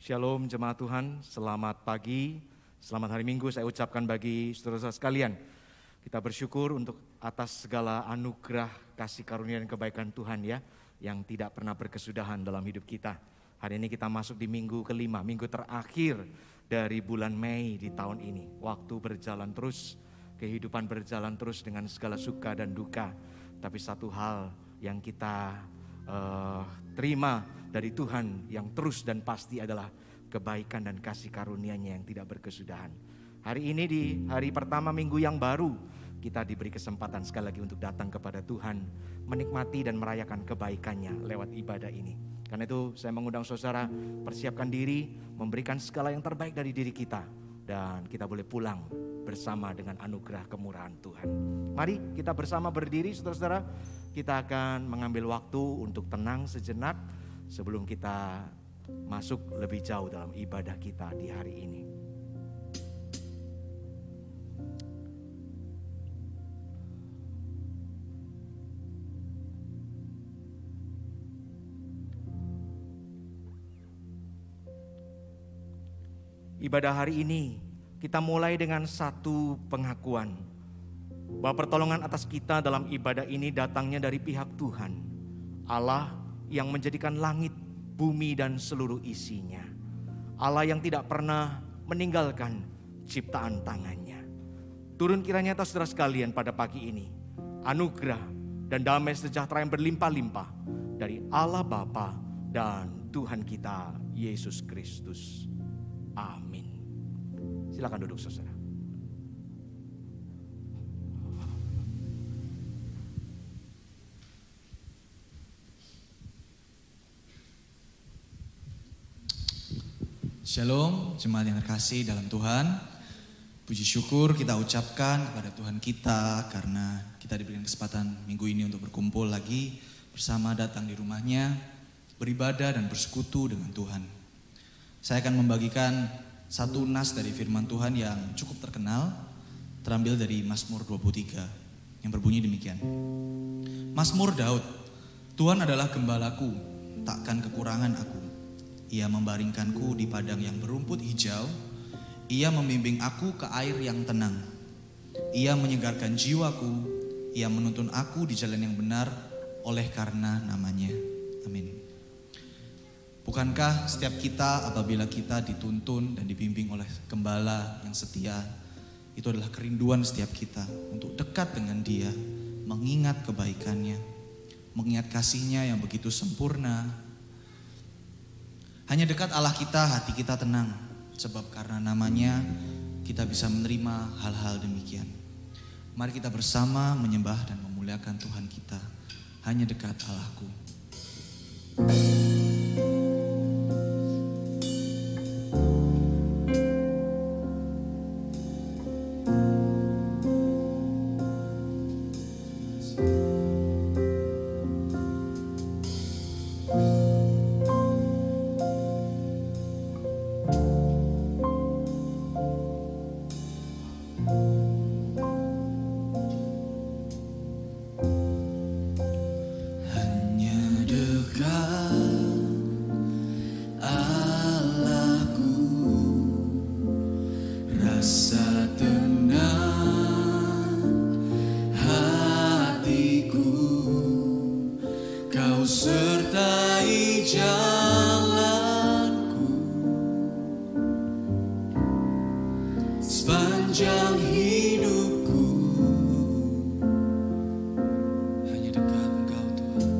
Shalom jemaat Tuhan, selamat pagi, selamat hari Minggu saya ucapkan bagi saudara-saudara sekalian. Kita bersyukur untuk atas segala anugerah, kasih karunia dan kebaikan Tuhan ya, yang tidak pernah berkesudahan dalam hidup kita. Hari ini kita masuk di minggu kelima, minggu terakhir dari bulan Mei di tahun ini. Waktu berjalan terus, kehidupan berjalan terus dengan segala suka dan duka. Tapi satu hal yang kita terima dari Tuhan yang terus dan pasti adalah kebaikan dan kasih karunia-Nya yang tidak berkesudahan. Hari ini di hari pertama minggu yang baru, kita diberi kesempatan sekali lagi untuk datang kepada Tuhan, menikmati dan merayakan kebaikan-Nya lewat ibadah ini. Karena itu saya mengundang saudara persiapkan diri, memberikan segala yang terbaik dari diri kita, dan kita boleh pulang bersama dengan anugerah kemurahan Tuhan. Mari kita bersama berdiri saudara-saudara, kita akan mengambil waktu untuk tenang sejenak sebelum kita masuk lebih jauh dalam ibadah kita di hari ini. Ibadah hari ini kita mulai dengan satu pengakuan bahwa pertolongan atas kita dalam ibadah ini datangnya dari pihak Tuhan, Allah yang menjadikan langit, bumi dan seluruh isinya. Allah yang tidak pernah meninggalkan ciptaan tangannya. Turun kiranya atas saudara sekalian pada pagi ini anugerah dan damai sejahtera yang berlimpah-limpah dari Allah Bapa dan Tuhan kita Yesus Kristus. Amin. Silakan duduk saudara. Shalom, jemaat yang terkasih dalam Tuhan. Puji syukur kita ucapkan kepada Tuhan kita karena kita diberikan kesempatan minggu ini untuk berkumpul lagi bersama, datang di rumahnya, beribadah dan bersekutu dengan Tuhan. Saya akan membagikan satu nas dari firman Tuhan yang cukup terkenal, terambil dari Mazmur 23 yang berbunyi demikian. Mazmur Daud, Tuhan adalah gembalaku, takkan kekurangan aku. Ia membaringkanku di padang yang berumput hijau. Ia membimbing aku ke air yang tenang. Ia menyegarkan jiwaku. Ia menuntun aku di jalan yang benar oleh karena namanya. Amin. Bukankah setiap kita apabila kita dituntun dan dibimbing oleh gembala yang setia, itu adalah kerinduan setiap kita untuk dekat dengan Dia, mengingat kebaikannya, mengingat kasih-Nya yang begitu sempurna. Hanya dekat Allah kita, hati kita tenang, sebab karena namanya kita bisa menerima hal-hal demikian. Mari kita bersama menyembah dan memuliakan Tuhan kita. Hanya dekat Allahku. Sertai jalanku sepanjang hidupku. Hanya dekat Engkau Tuhan.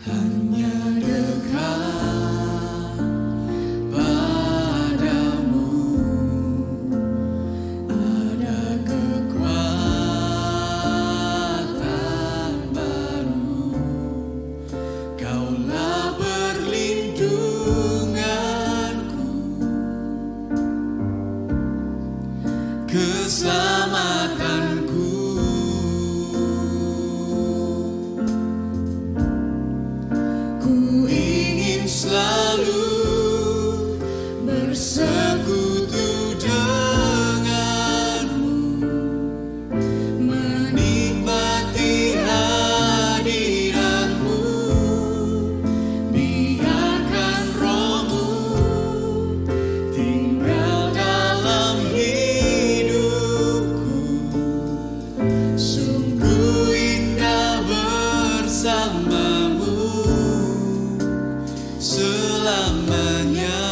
Hanya dekat padamu ada kekuatan baru. Kaulah perlindunganku, keselamatanku. Ku ingin selalu bersekutu denganmu, menikmati hadiratmu. Biarkan Roh-Mu tinggal dalam hidupku. Sungguh indah bersamamu selamanya.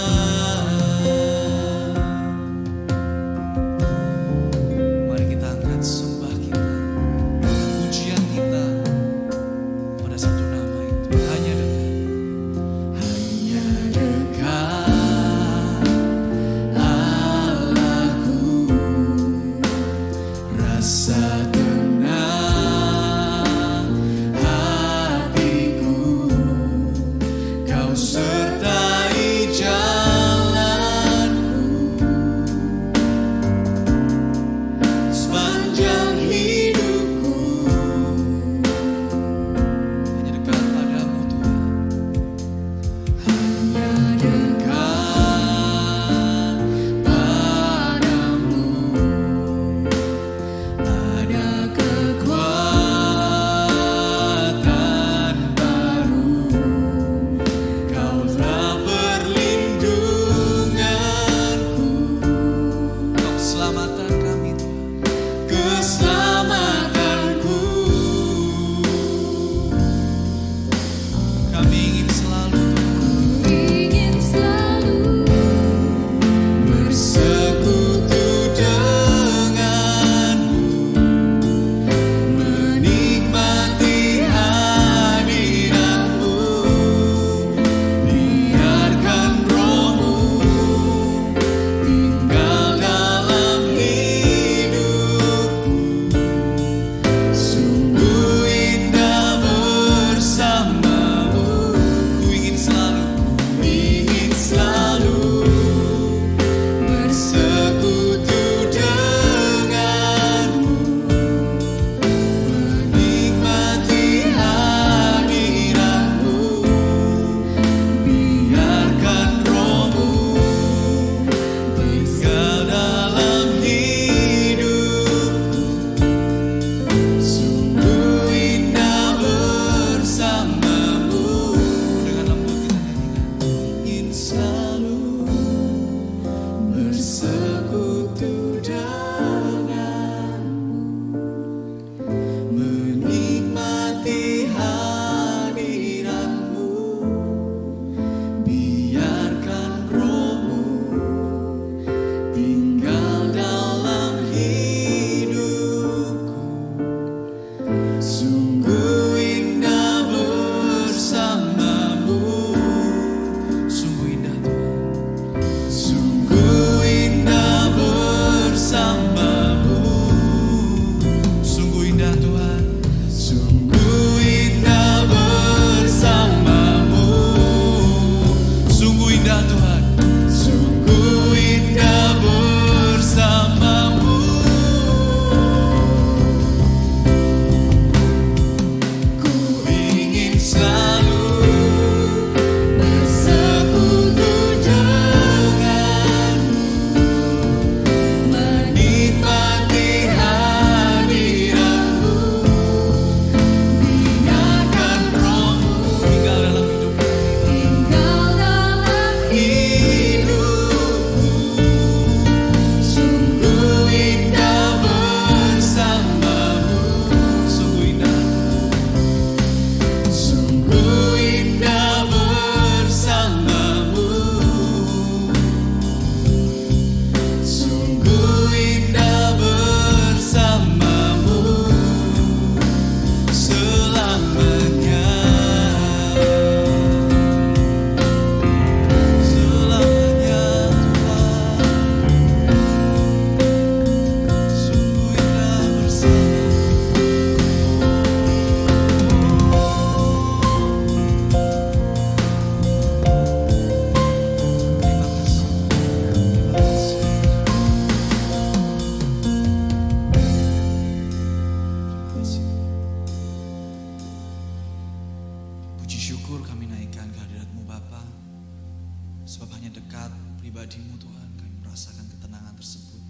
Sebab hanya dekat pribadi-Mu Tuhan kami merasakan ketenangan tersebut.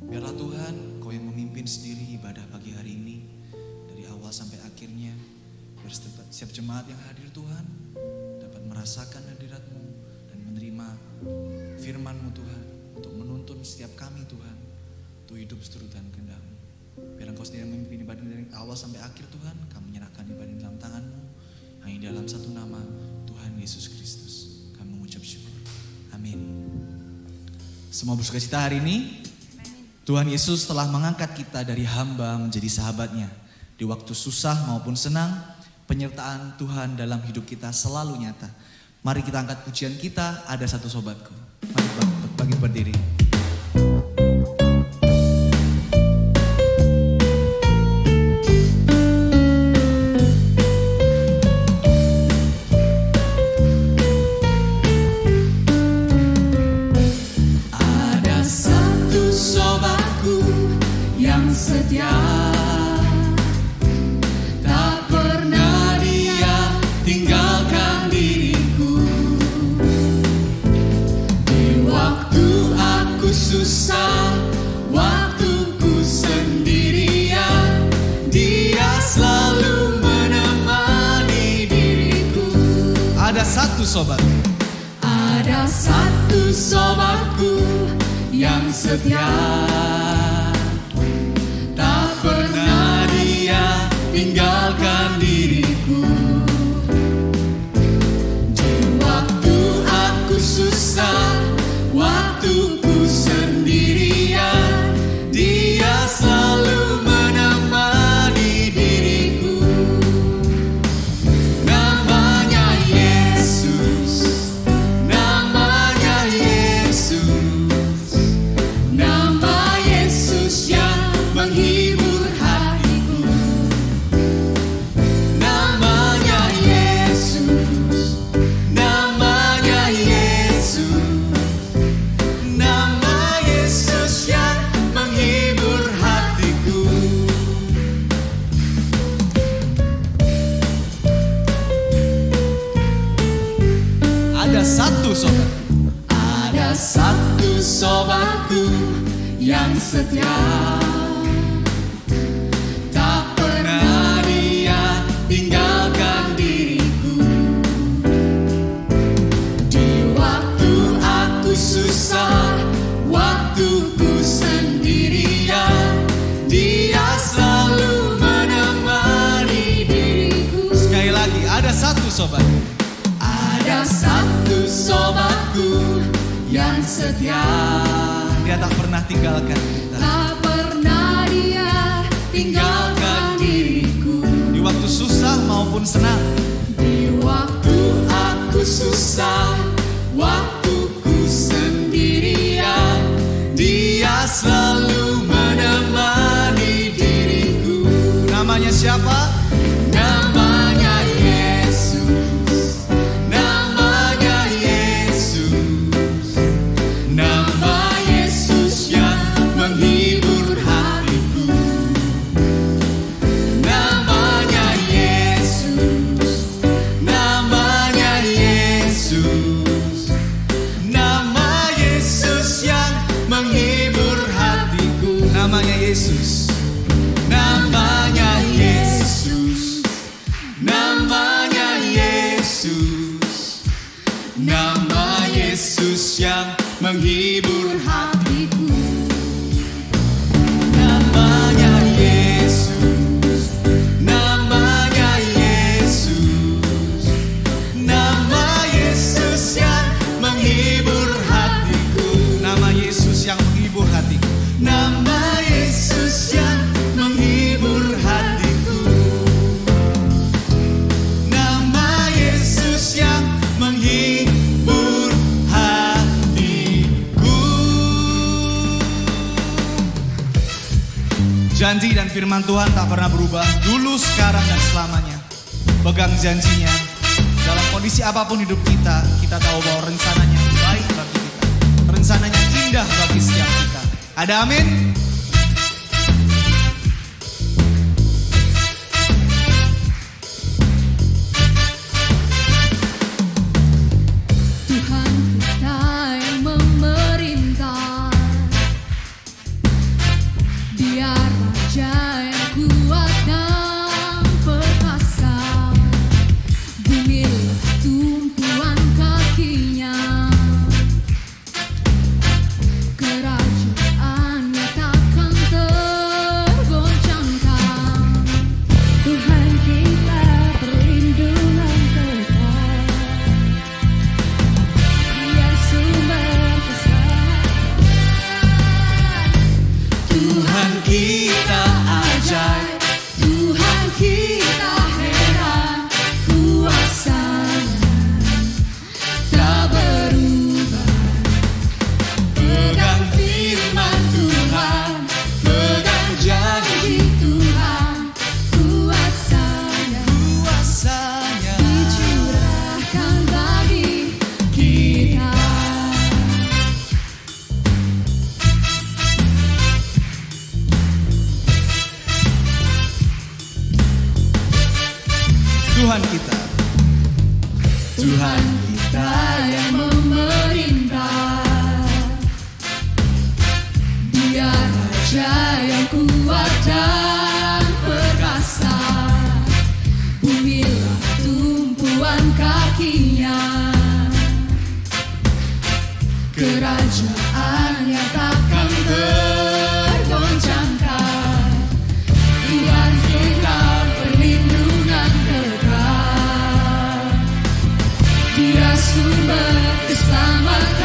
Biarlah Tuhan Kau yang memimpin sendiri ibadah pagi hari ini dari awal sampai akhirnya. Biar setiap jemaat yang hadir Tuhan dapat merasakan hadirat-Mu dan menerima firman-Mu Tuhan untuk menuntun setiap kami Tuhan untuk hidup seturut dan kehendak-Mu. Biar Engkau sendiri memimpin ibadah dari awal sampai akhir Tuhan. Kami menyerahkan ibadah dalam tangan-Mu hanya dalam satu nama, Tuhan Yesus Kristus. Kami mengucap syukur. Amin. Semua bersukacita hari ini. Tuhan Yesus telah mengangkat kita dari hamba menjadi sahabatnya. Di waktu susah maupun senang, penyertaan Tuhan dalam hidup kita selalu nyata. Mari kita angkat pujian kita, Ada Satu Sobatku. Mari bagi berdiri. Setia, tak pernah Dia tinggalkan diriku. Di waktu aku susah, waktuku sendirian, Dia selalu menemani diriku. Ada satu sobat. Ada satu sobatku yang setia, pernah Dia tinggalkan diriku. Di waktu aku susah, waktuku sendirian, Dia selalu menemani diriku. Namanya Yesus, namanya Yesus, nama Yesus yang menghibur. Ada satu sobatku yang setia, tak pernah Dia tinggalkan diriku. Di waktu aku susah, waktuku sendirian, Dia selalu menemani diriku. Sekali lagi, ada satu sobat. Ada satu sobatku yang setia, Dia tak pernah tinggalkan kita. tak pernah Dia tinggalkan diriku. Di waktu susah maupun senang, di waktu aku susah, waktuku sendirian, Dia selalu menemani diriku. namanya siapa? Namanya Yesus, namanya Yesus, nama Yesus yang menghibur hatiku. Namanya Yesus, namanya Yesus, nama Yesus yang menghibur hatiku. Namanya Yesus. Namanya Yesus, namanya Yesus, nama Yesus yang menghibur hatiku. Namanya Yesus, namanya Yesus, nama Yesus yang menghibur hatiku. Nama Yesus yang menghibur hatiku. Nama Yesus yang menghibur hatiku. Nama Yesus yang menghibur hatiku. Janji dan firman Tuhan tak pernah berubah, dulu, sekarang, dan selamanya. Pegang janjinya. Dalam kondisi apapun hidup kita, kita tahu bahwa rencananya baik bagi kita. Rencananya indah bagi setiap kita. Ada amin? Kerajaannya takkan tergoncangkan. Tuhan kita perlindungan kekal. Dia sumber keselamatan.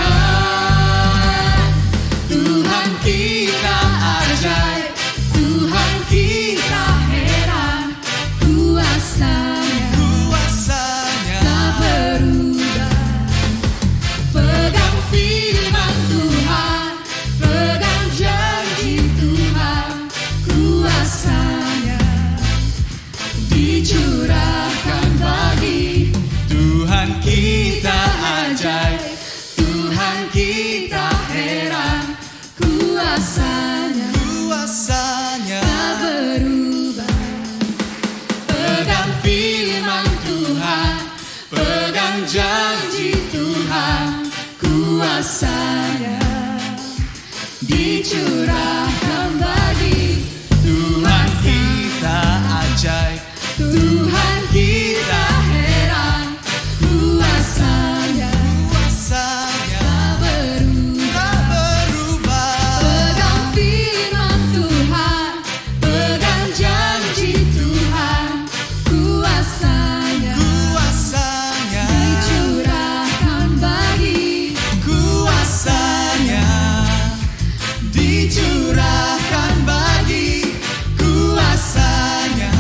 Tuhan kita ajaib, Tuhan kita heran. Kuasanya tak berubah. Pegang firman Tuhan, pegang janji Tuhan. Kuasanya dicurahkan bagi Tuhan kita ajaib, Tuhan kita heran. Kuasanya tak berubah. Pegang firman Tuhan, pegang janji Tuhan. Kuasanya dicurahkan bagi Tuhan kita ajaib, Tuhan kita heran. Kuasanya tak berubah. Pegang firman Tuhan, pegang janji Tuhan. Kuasanya dicurahkan bagi kuasanya dicurahkan bagi kuasanya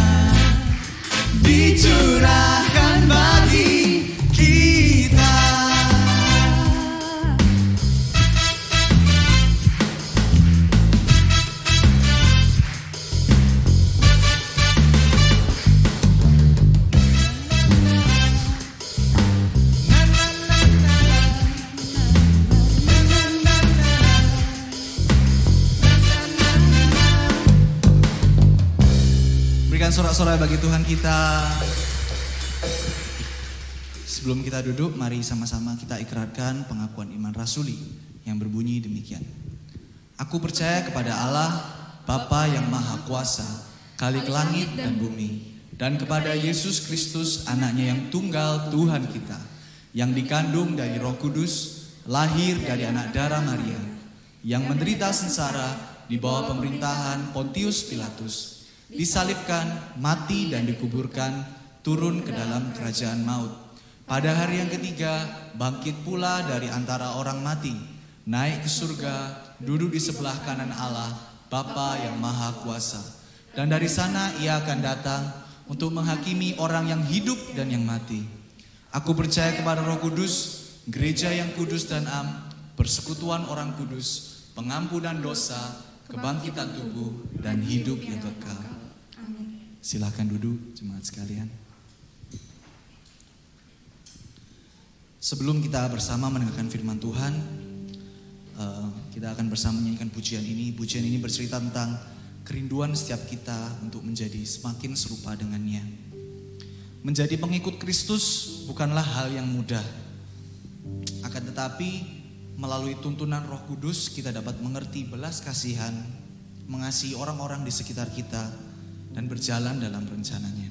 dicurahkan bagi kita. Berikan sorak-sorai bagi Tuhan kita. Sebelum kita duduk, mari sama-sama kita ikrarkan pengakuan iman rasuli yang berbunyi demikian. Aku percaya kepada Allah, Bapa yang Maha Kuasa, Khalik langit dan bumi, dan kepada Yesus Kristus, anaknya yang tunggal Tuhan kita, yang dikandung dari Roh Kudus, lahir dari anak darah Maria, yang menderita sengsara di bawah pemerintahan Pontius Pilatus, disalibkan, mati dan dikuburkan, turun ke dalam kerajaan maut. Pada hari yang ketiga, bangkit pula dari antara orang mati, naik ke surga, duduk di sebelah kanan Allah, Bapa yang Maha Kuasa. Dan dari sana ia akan datang untuk menghakimi orang yang hidup dan yang mati. Aku percaya kepada Roh Kudus, gereja yang kudus dan am, persekutuan orang kudus, pengampunan dosa, kebangkitan tubuh, dan hidup yang kekal. Silakan duduk jemaat sekalian. Sebelum kita bersama mendengarkan firman Tuhan, kita akan bersama menyanyikan pujian ini. Pujian ini bercerita tentang kerinduan setiap kita untuk menjadi semakin serupa dengannya. Menjadi pengikut Kristus bukanlah hal yang mudah. Akan tetapi melalui tuntunan Roh Kudus kita dapat mengerti belas kasihan, mengasihi orang-orang di sekitar kita, dan berjalan dalam rencananya.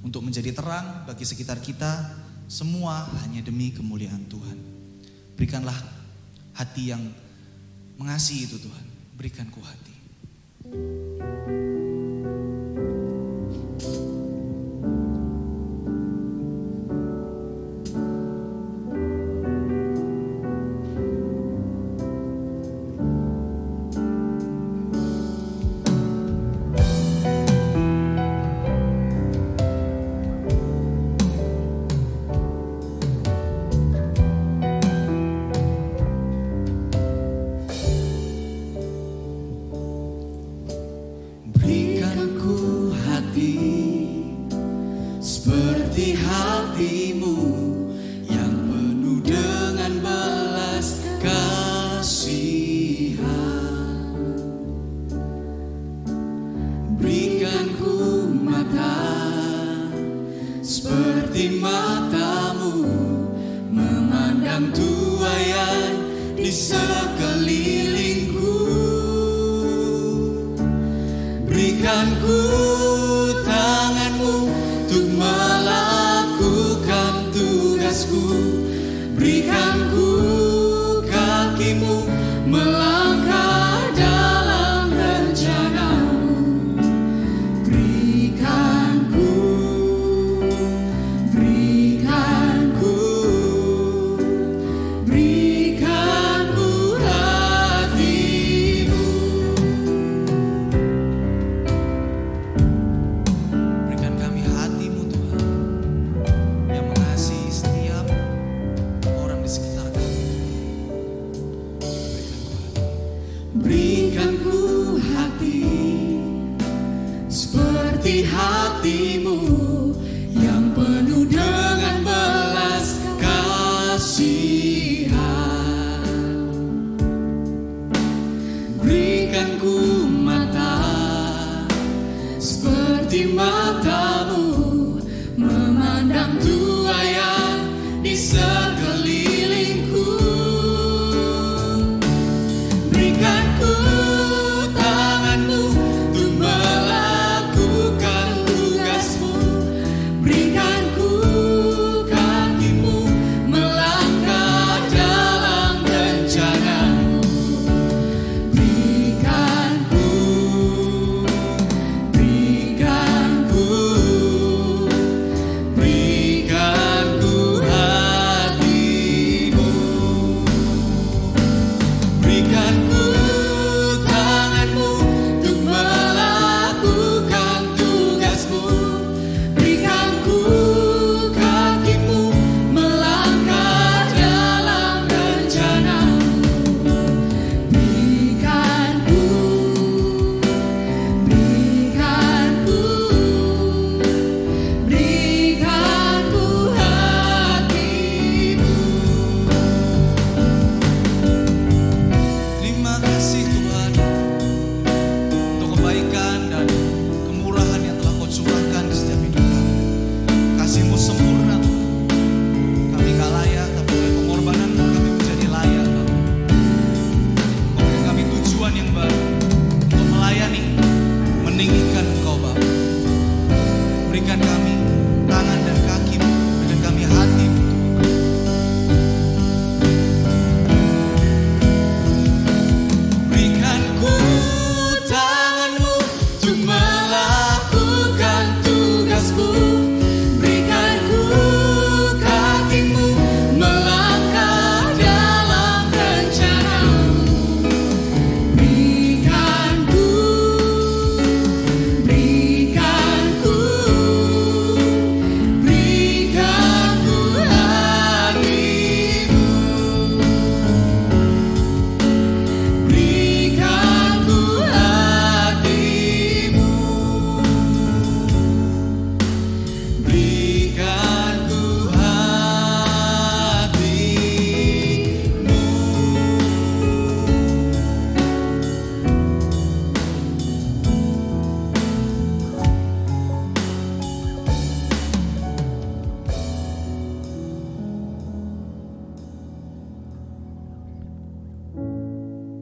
Untuk menjadi terang bagi sekitar kita, semua hanya demi kemuliaan Tuhan. Berikanlah hati yang mengasihi itu Tuhan. Berikanku hati. Berikanku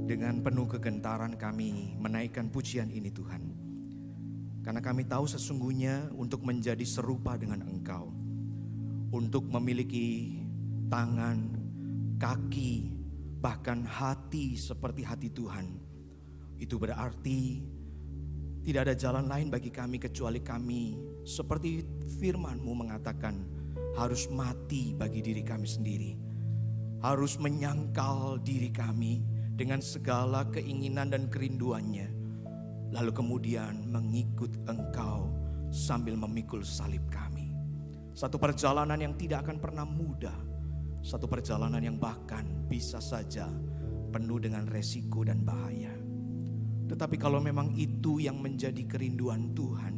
Dengan penuh kegentaran kami menaikkan pujian ini Tuhan. Karena kami tahu sesungguhnya untuk menjadi serupa dengan Engkau, untuk memiliki tangan, kaki, bahkan hati seperti hati Tuhan, itu berarti tidak ada jalan lain bagi kami kecuali kami seperti firman-Mu mengatakan harus mati bagi diri kami sendiri. Harus menyangkal diri kami dengan segala keinginan dan kerinduannya. Lalu kemudian mengikut Engkau sambil memikul salib kami. Satu perjalanan yang tidak akan pernah mudah. Satu perjalanan yang bahkan bisa saja penuh dengan resiko dan bahaya. Tetapi kalau memang itu yang menjadi kerinduan Tuhan,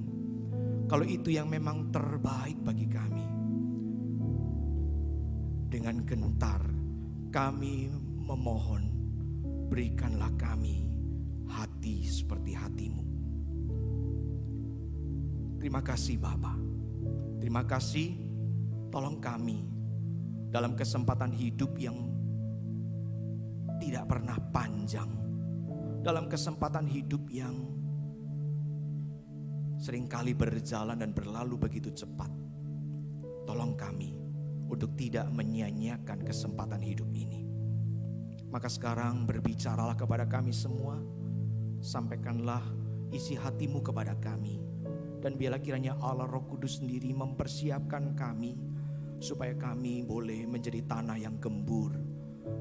kalau itu yang memang terbaik bagi kami, dengan gentar kami memohon, berikanlah kami hati seperti hati-Mu. Terima kasih Bapa. Terima kasih, tolong kami dalam kesempatan hidup yang tidak pernah panjang, dalam kesempatan hidup yang seringkali berjalan dan berlalu begitu cepat. Tolong kami untuk tidak menyia-nyiakan kesempatan hidup ini. Maka sekarang berbicaralah kepada kami semua. Sampaikanlah isi hati-Mu kepada kami. Dan biarlah kiranya Allah Roh Kudus sendiri mempersiapkan kami, supaya kami boleh menjadi tanah yang gembur,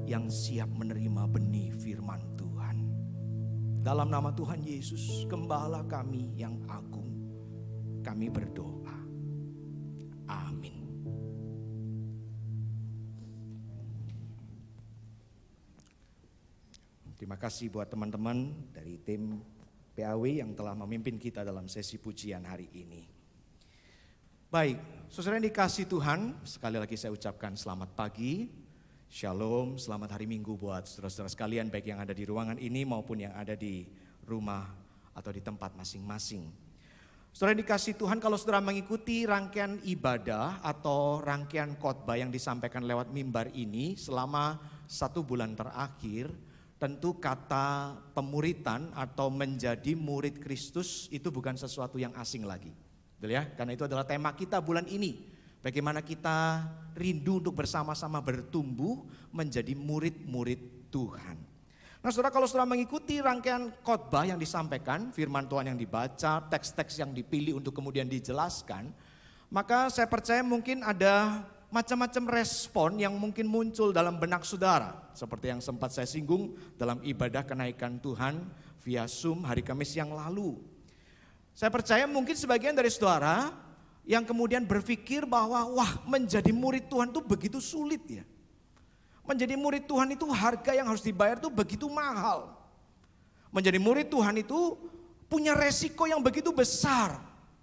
yang siap menerima benih firman Tuhan. Dalam nama Tuhan Yesus, Gembala kami yang agung, kami berdoa. Amin. Terima kasih buat teman-teman dari tim PAW yang telah memimpin kita dalam sesi pujian hari ini. Baik, saudara yang dikasihi Tuhan, sekali lagi saya ucapkan selamat pagi, shalom, selamat hari Minggu buat saudara-saudara sekalian, baik yang ada di ruangan ini maupun yang ada di rumah atau di tempat masing-masing. Saudara yang dikasihi Tuhan, kalau saudara mengikuti rangkaian ibadah atau rangkaian khotbah yang disampaikan lewat mimbar ini selama 1 bulan terakhir, tentu kata pemuritan atau menjadi murid Kristus itu bukan sesuatu yang asing lagi. Betul ya? Karena itu adalah tema kita bulan ini. Bagaimana kita rindu untuk bersama-sama bertumbuh menjadi murid-murid Tuhan. Nah saudara, kalau saudara mengikuti rangkaian khotbah yang disampaikan, firman Tuhan yang dibaca, teks-teks yang dipilih untuk kemudian dijelaskan, maka saya percaya mungkin ada macam-macam respon yang mungkin muncul dalam benak saudara. Seperti yang sempat saya singgung dalam ibadah kenaikan Tuhan via Zoom hari Kamis yang lalu. Saya percaya mungkin sebagian dari saudara yang kemudian berpikir bahwa wah, menjadi murid Tuhan itu begitu sulit ya. Menjadi murid Tuhan itu harga yang harus dibayar itu begitu mahal. Menjadi murid Tuhan itu punya resiko yang begitu besar.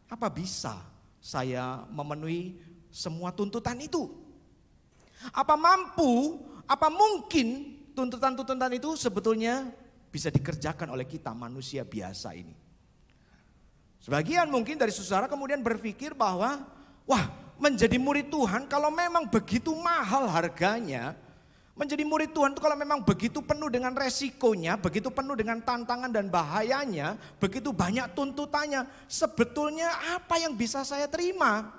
Apa bisa saya memenuhi semua tuntutan itu? Apa mampu, apa mungkin tuntutan-tuntutan itu sebetulnya bisa dikerjakan oleh kita manusia biasa ini? Sebagian mungkin dari saudara kemudian berpikir bahwa wah, menjadi murid Tuhan kalau memang begitu mahal harganya, menjadi murid Tuhan itu kalau memang begitu penuh dengan resikonya, begitu penuh dengan tantangan dan bahayanya, begitu banyak tuntutannya, sebetulnya apa yang bisa saya terima?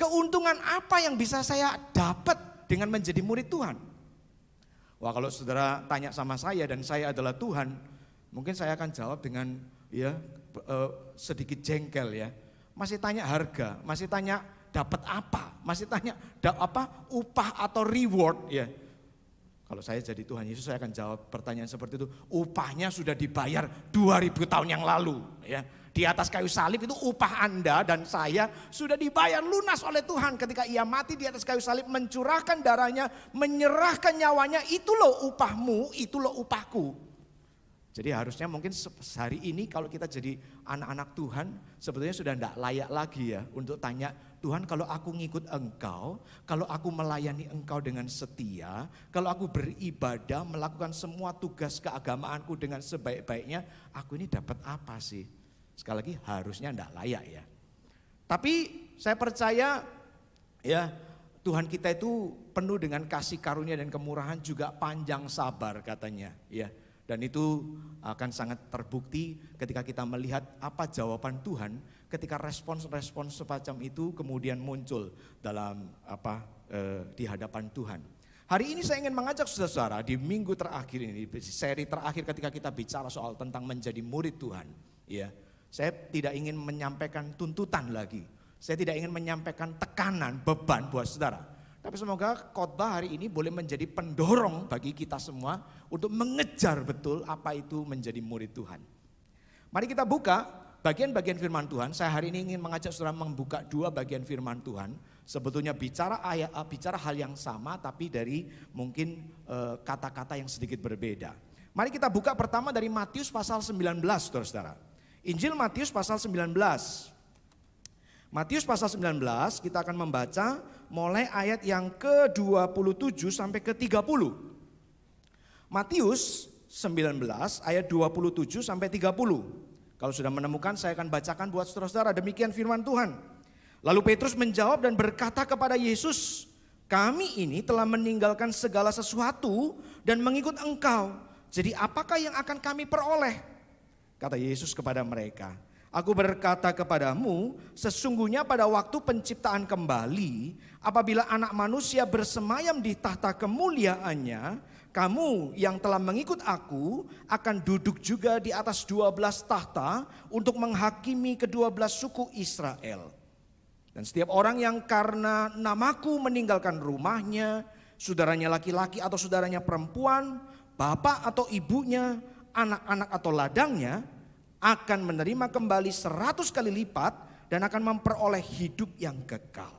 Keuntungan apa yang bisa saya dapat dengan menjadi murid Tuhan? Wah, kalau saudara tanya sama saya dan saya adalah Tuhan, mungkin saya akan jawab dengan sedikit jengkel ya. Masih tanya harga, masih tanya dapat apa, masih tanya upah atau reward ya. Kalau saya jadi Tuhan Yesus, saya akan jawab pertanyaan seperti itu. Upahnya sudah dibayar 2000 tahun yang lalu ya. Di atas kayu salib itu upah Anda dan saya sudah dibayar lunas oleh Tuhan ketika Ia mati di atas kayu salib, mencurahkan darahnya, menyerahkan nyawanya. Itu loh upahmu, itu loh upahku. Jadi harusnya mungkin hari ini kalau kita jadi anak-anak Tuhan, sebetulnya sudah tidak layak lagi ya untuk tanya, Tuhan kalau aku ngikut Engkau, kalau aku melayani Engkau dengan setia, kalau aku beribadah, melakukan semua tugas keagamaanku dengan sebaik-baiknya, aku ini dapat apa sih? Sekali lagi harusnya tidak layak ya. Tapi saya percaya ya, Tuhan kita itu penuh dengan kasih karunia dan kemurahan, juga panjang sabar katanya, ya. Dan itu akan sangat terbukti ketika kita melihat apa jawaban Tuhan ketika respons-respons semacam itu kemudian muncul dalam di hadapan Tuhan. Hari ini saya ingin mengajak saudara-saudara di minggu terakhir ini, seri terakhir ketika kita bicara soal tentang menjadi murid Tuhan, ya. Saya tidak ingin menyampaikan tuntutan lagi. Saya tidak ingin menyampaikan tekanan, beban buat saudara. Tapi semoga khotbah hari ini boleh menjadi pendorong bagi kita semua untuk mengejar betul apa itu menjadi murid Tuhan. Mari kita buka bagian-bagian firman Tuhan. Saya hari ini ingin mengajak saudara membuka 2 bagian firman Tuhan. Sebetulnya bicara hal yang sama tapi dari mungkin kata-kata yang sedikit berbeda. Mari kita buka pertama dari Matius pasal 19, saudara-saudara. Injil Matius pasal 19. Matius pasal 19 kita akan membaca mulai ayat yang ke-27 sampai ke-30. Matius 19 ayat 27 sampai 30. Kalau sudah menemukan saya akan bacakan buat saudara-saudara, demikian firman Tuhan. Lalu Petrus menjawab dan berkata kepada Yesus, "Kami ini telah meninggalkan segala sesuatu dan mengikut Engkau. Jadi apakah yang akan kami peroleh?" Kata Yesus kepada mereka, "Aku berkata kepadamu, sesungguhnya pada waktu penciptaan kembali, apabila anak manusia bersemayam di tahta kemuliaannya, kamu yang telah mengikut aku akan duduk juga di atas 12 tahta untuk menghakimi ke-12 suku Israel. Dan setiap orang yang karena namaku meninggalkan rumahnya, saudaranya laki-laki atau saudaranya perempuan, bapak atau ibunya, anak-anak atau ladangnya, akan menerima kembali 100 kali lipat dan akan memperoleh hidup yang kekal.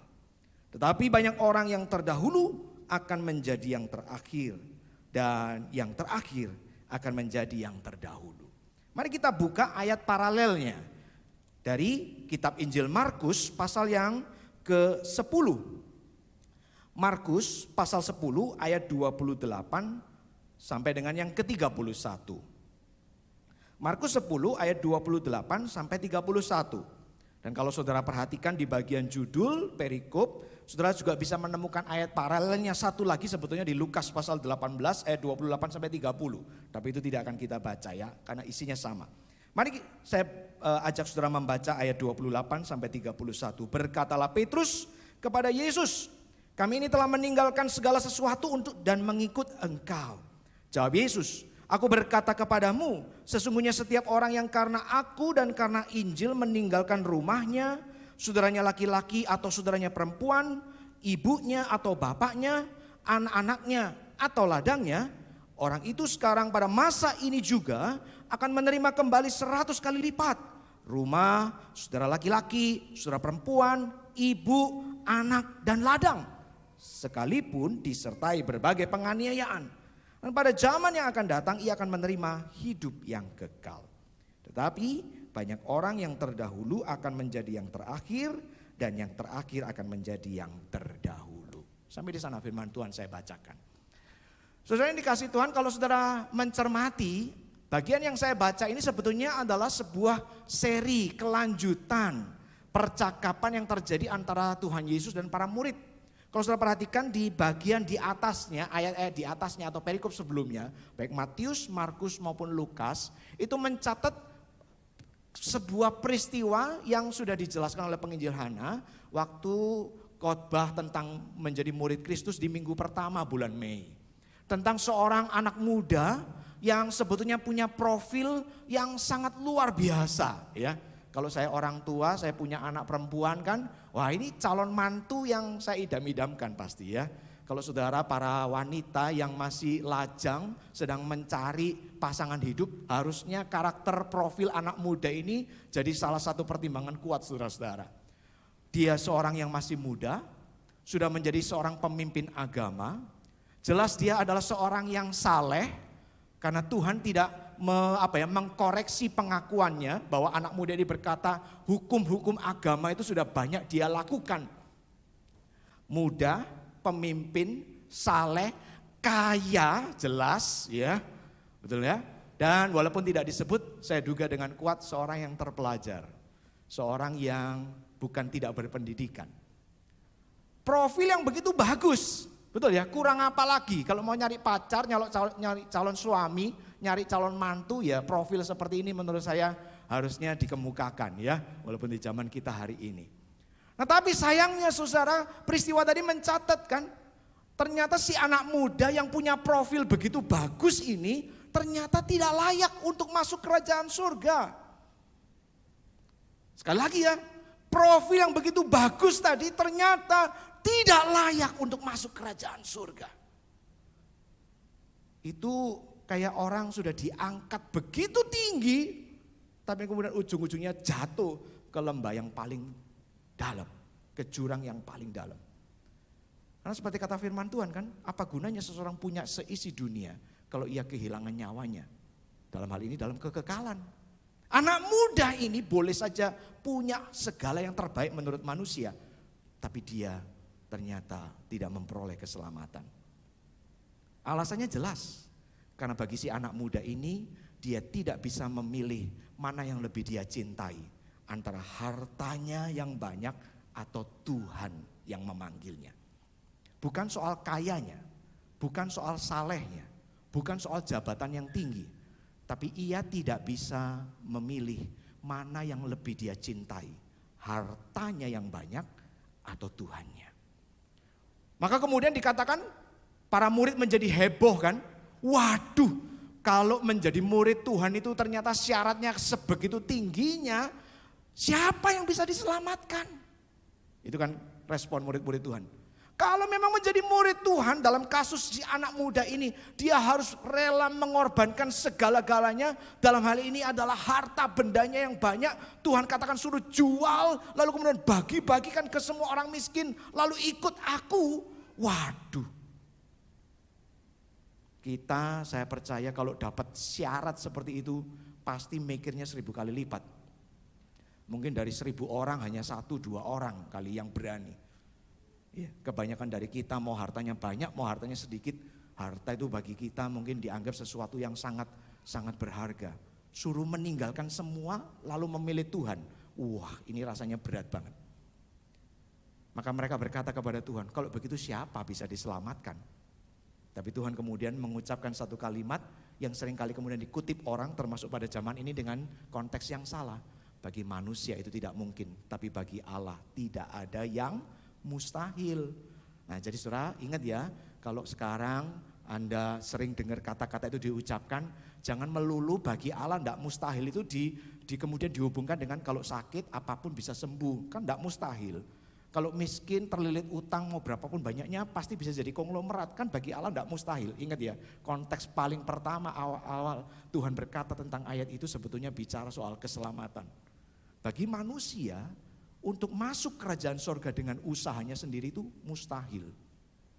Tetapi banyak orang yang terdahulu akan menjadi yang terakhir, dan yang terakhir akan menjadi yang terdahulu." Mari kita buka ayat paralelnya dari kitab Injil Markus pasal yang ke-10. Markus pasal 10 ayat 28 sampai dengan yang ke-31. Markus 10 ayat 28 sampai 31. Dan kalau saudara perhatikan di bagian judul perikop, saudara juga bisa menemukan ayat paralelnya satu lagi sebetulnya di Lukas pasal 18 ayat 28 sampai 30. Tapi itu tidak akan kita baca ya, karena isinya sama. Mari saya ajak saudara membaca ayat 28 sampai 31. Berkatalah Petrus kepada Yesus, "Kami ini telah meninggalkan segala sesuatu untuk dan mengikut Engkau." Jawab Yesus, "Aku berkata kepadamu, sesungguhnya setiap orang yang karena aku dan karena Injil meninggalkan rumahnya, saudaranya laki-laki atau saudaranya perempuan, ibunya atau bapaknya, anak-anaknya atau ladangnya, orang itu sekarang pada masa ini juga akan menerima kembali 100 kali lipat. Rumah, saudara laki-laki, saudara perempuan, ibu, anak dan ladang, sekalipun disertai berbagai penganiayaan. Dan pada zaman yang akan datang ia akan menerima hidup yang kekal. Tetapi banyak orang yang terdahulu akan menjadi yang terakhir, dan yang terakhir akan menjadi yang terdahulu." Sampai di sana firman Tuhan saya bacakan. Saudara yang dikasihi Tuhan, kalau saudara mencermati, bagian yang saya baca ini sebetulnya adalah sebuah seri kelanjutan percakapan yang terjadi antara Tuhan Yesus dan para murid. Kalau saudara perhatikan di bagian di atasnya, ayat-ayat di atasnya atau perikop sebelumnya, baik Matius, Markus maupun Lukas, itu mencatat sebuah peristiwa yang sudah dijelaskan oleh penginjil Hana waktu khotbah tentang menjadi murid Kristus di minggu pertama bulan Mei. Tentang seorang anak muda yang sebetulnya punya profil yang sangat luar biasa, ya. Kalau saya orang tua, saya punya anak perempuan kan, wah ini calon mantu yang saya idam-idamkan pasti ya. Kalau saudara para wanita yang masih lajang sedang mencari pasangan hidup, harusnya karakter profil anak muda ini jadi salah satu pertimbangan kuat saudara-saudara. Dia seorang yang masih muda, sudah menjadi seorang pemimpin agama, jelas dia adalah seorang yang saleh karena Tuhan tidak mengkoreksi pengakuannya bahwa anak muda ini berkata hukum-hukum agama itu sudah banyak dia lakukan. Muda, pemimpin, saleh, kaya, jelas ya, betul ya. Dan walaupun tidak disebut, saya duga dengan kuat seorang yang terpelajar, seorang yang bukan tidak berpendidikan. Profil yang begitu bagus. Betul ya, kurang apa lagi kalau mau nyari pacar, nyari calon suami, nyari calon mantu ya profil seperti ini menurut saya harusnya dikemukakan ya. Walaupun di zaman kita hari ini. Nah tapi sayangnya saudara, peristiwa tadi mencatat kan, ternyata si anak muda yang punya profil begitu bagus ini ternyata tidak layak untuk masuk kerajaan surga. Sekali lagi ya, profil yang begitu bagus tadi ternyata tidak layak untuk masuk kerajaan surga. Itu kayak orang sudah diangkat begitu tinggi, tapi kemudian ujung-ujungnya jatuh ke lembah yang paling dalam, ke jurang yang paling dalam. Karena seperti kata firman Tuhan kan, apa gunanya seseorang punya seisi dunia kalau ia kehilangan nyawanya. Dalam hal ini dalam kekekalan. Anak muda ini boleh saja punya segala yang terbaik menurut manusia, tapi dia ternyata tidak memperoleh keselamatan. Alasannya jelas, karena bagi si anak muda ini dia tidak bisa memilih mana yang lebih dia cintai, antara hartanya yang banyak atau Tuhan yang memanggilnya. Bukan soal kayanya, bukan soal salehnya, bukan soal jabatan yang tinggi, tapi ia tidak bisa memilih mana yang lebih dia cintai, hartanya yang banyak atau Tuhannya. Maka kemudian dikatakan para murid menjadi heboh kan. Waduh, kalau menjadi murid Tuhan itu ternyata syaratnya sebegitu tingginya, siapa yang bisa diselamatkan? Itu kan respon murid-murid Tuhan. Kalau memang menjadi murid Tuhan dalam kasus si anak muda ini, dia harus rela mengorbankan segala-galanya. Dalam hal ini adalah harta bendanya yang banyak. Tuhan katakan suruh jual, lalu kemudian bagi-bagikan ke semua orang miskin, lalu ikut aku. Waduh. Kita, saya percaya kalau dapat syarat seperti itu, pasti mikirnya 1000 kali lipat. Mungkin dari 1000 orang hanya 1-2 orang kali yang berani. Ya, kebanyakan dari kita mau hartanya banyak, mau hartanya sedikit, harta itu bagi kita mungkin dianggap sesuatu yang sangat berharga. Suruh meninggalkan semua lalu memilih Tuhan. Wah, ini rasanya berat banget. Maka mereka berkata kepada Tuhan, kalau begitu siapa bisa diselamatkan? Tapi Tuhan kemudian mengucapkan satu kalimat yang seringkali kemudian dikutip orang termasuk pada zaman ini dengan konteks yang salah. Bagi manusia itu tidak mungkin, tapi bagi Allah tidak ada yang mustahil. Nah jadi saudara ingat ya, kalau sekarang Anda sering dengar kata-kata itu diucapkan, jangan melulu bagi Allah tidak mustahil itu kemudian dihubungkan dengan kalau sakit apapun bisa sembuh, kan tidak mustahil. Kalau miskin terlilit utang mau berapapun banyaknya pasti bisa jadi konglomerat, kan bagi Allah tidak mustahil. Ingat ya, konteks paling pertama awal-awal Tuhan berkata tentang ayat itu sebetulnya bicara soal keselamatan. Bagi manusia untuk masuk kerajaan sorga dengan usahanya sendiri itu mustahil,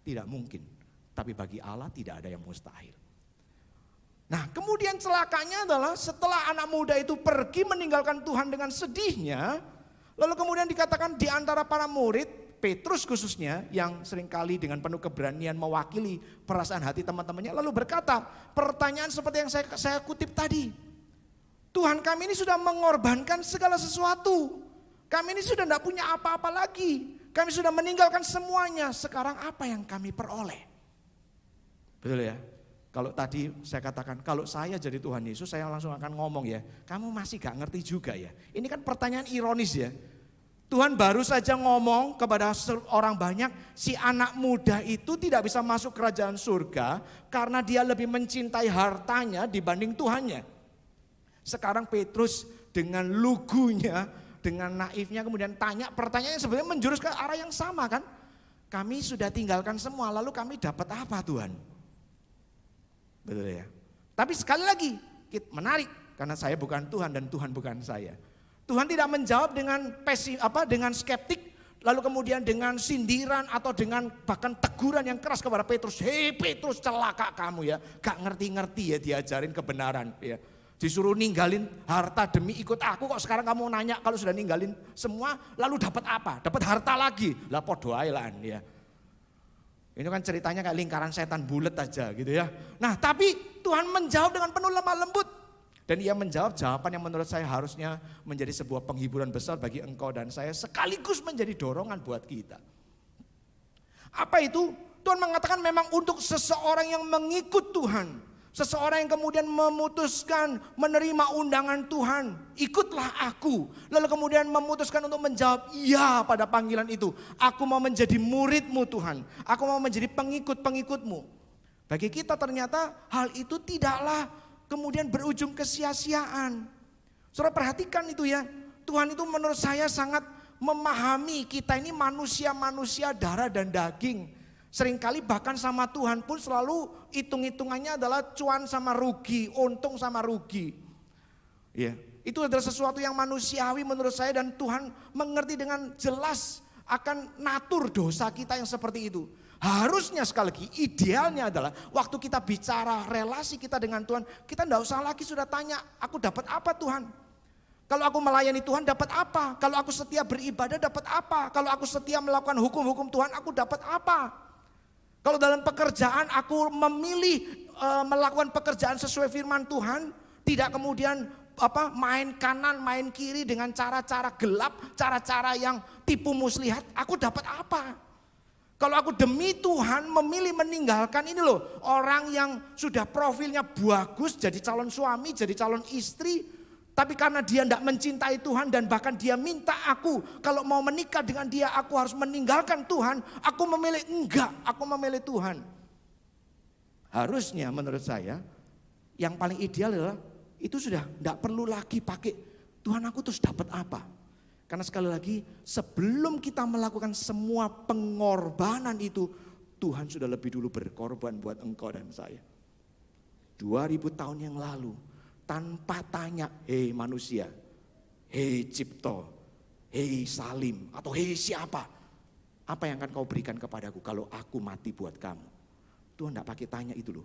tidak mungkin. Tapi bagi Allah tidak ada yang mustahil. Nah kemudian celakanya adalah setelah anak muda itu pergi meninggalkan Tuhan dengan sedihnya, lalu kemudian dikatakan di antara para murid, Petrus khususnya yang seringkali dengan penuh keberanian mewakili perasaan hati teman-temannya, lalu berkata pertanyaan seperti yang saya kutip tadi. Tuhan kami ini sudah mengorbankan segala sesuatu. Kami ini sudah tidak punya apa-apa lagi. Kami sudah meninggalkan semuanya. Sekarang apa yang kami peroleh? Betul ya? Kalau tadi saya katakan, kalau saya jadi Tuhan Yesus, saya langsung akan ngomong ya, kamu masih gak ngerti juga ya. Ini kan pertanyaan ironis ya. Tuhan baru saja ngomong kepada orang banyak, si anak muda itu tidak bisa masuk kerajaan surga karena dia lebih mencintai hartanya dibanding Tuhannya. Sekarang Petrus dengan lugunya, dengan naifnya kemudian tanya pertanyaan yang sebenarnya menjurus ke arah yang sama kan. Kami sudah tinggalkan semua, lalu kami dapat apa Tuhan? Betul ya. Tapi sekali lagi menarik karena saya bukan Tuhan dan Tuhan bukan saya. Tuhan tidak menjawab dengan skeptik, lalu kemudian dengan sindiran atau dengan bahkan teguran yang keras kepada Petrus. Hei Petrus, celaka kamu ya, gak ngerti-ngerti ya diajarin kebenaran ya. Disuruh ninggalin harta demi ikut aku, kok sekarang kamu nanya kalau sudah ninggalin semua lalu dapat apa? Dapat harta lagi. Lah podo ae lah ya. Ini kan ceritanya kayak lingkaran setan bulat aja gitu ya. Nah tapi Tuhan menjawab dengan penuh lemah lembut. Dan ia menjawab jawaban yang menurut saya harusnya menjadi sebuah penghiburan besar bagi engkau dan saya. Sekaligus menjadi dorongan buat kita. Apa itu? Tuhan mengatakan memang untuk seseorang yang mengikut Tuhan. Seseorang yang kemudian memutuskan menerima undangan Tuhan. Ikutlah aku. Lalu kemudian memutuskan untuk menjawab iya pada panggilan itu. Aku mau menjadi muridmu Tuhan. Aku mau menjadi pengikut-pengikutmu. Bagi kita ternyata hal itu tidaklah kemudian berujung kesia-siaan. Saudara perhatikan itu ya. Tuhan itu menurut saya sangat memahami kita ini manusia-manusia darah dan daging. Seringkali bahkan sama Tuhan pun selalu hitung-hitungannya adalah cuan sama rugi, untung sama rugi. Ya, itu adalah sesuatu yang manusiawi menurut saya dan Tuhan mengerti dengan jelas akan natur dosa kita yang seperti itu. Harusnya sekali lagi idealnya adalah waktu kita bicara relasi kita dengan Tuhan, kita tidak usah lagi sudah tanya, aku dapat apa Tuhan? Kalau aku melayani Tuhan dapat apa? Kalau aku setia beribadah dapat apa? Kalau aku setia melakukan hukum-hukum Tuhan aku dapat apa? Kalau dalam pekerjaan aku memilih melakukan pekerjaan sesuai firman Tuhan, tidak kemudian main kanan, main kiri dengan cara-cara gelap, cara-cara yang tipu muslihat, aku dapat apa? Kalau aku demi Tuhan memilih meninggalkan ini loh, orang yang sudah profilnya bagus jadi calon suami, jadi calon istri, tapi karena dia tidak mencintai Tuhan dan bahkan dia minta aku kalau mau menikah dengan dia aku harus meninggalkan Tuhan. Aku memilih enggak, aku memilih Tuhan. Harusnya menurut saya yang paling ideal adalah itu sudah tidak perlu lagi pakai Tuhan aku terus dapat apa. Karena sekali lagi sebelum kita melakukan semua pengorbanan itu Tuhan sudah lebih dulu berkorban buat engkau dan saya. 2000 tahun yang lalu. Tanpa tanya, hei manusia, hei cipto, hei salim, atau hei siapa. Apa yang akan kau berikan kepadaku kalau aku mati buat kamu. Tuhan tidak pakai tanya itu loh.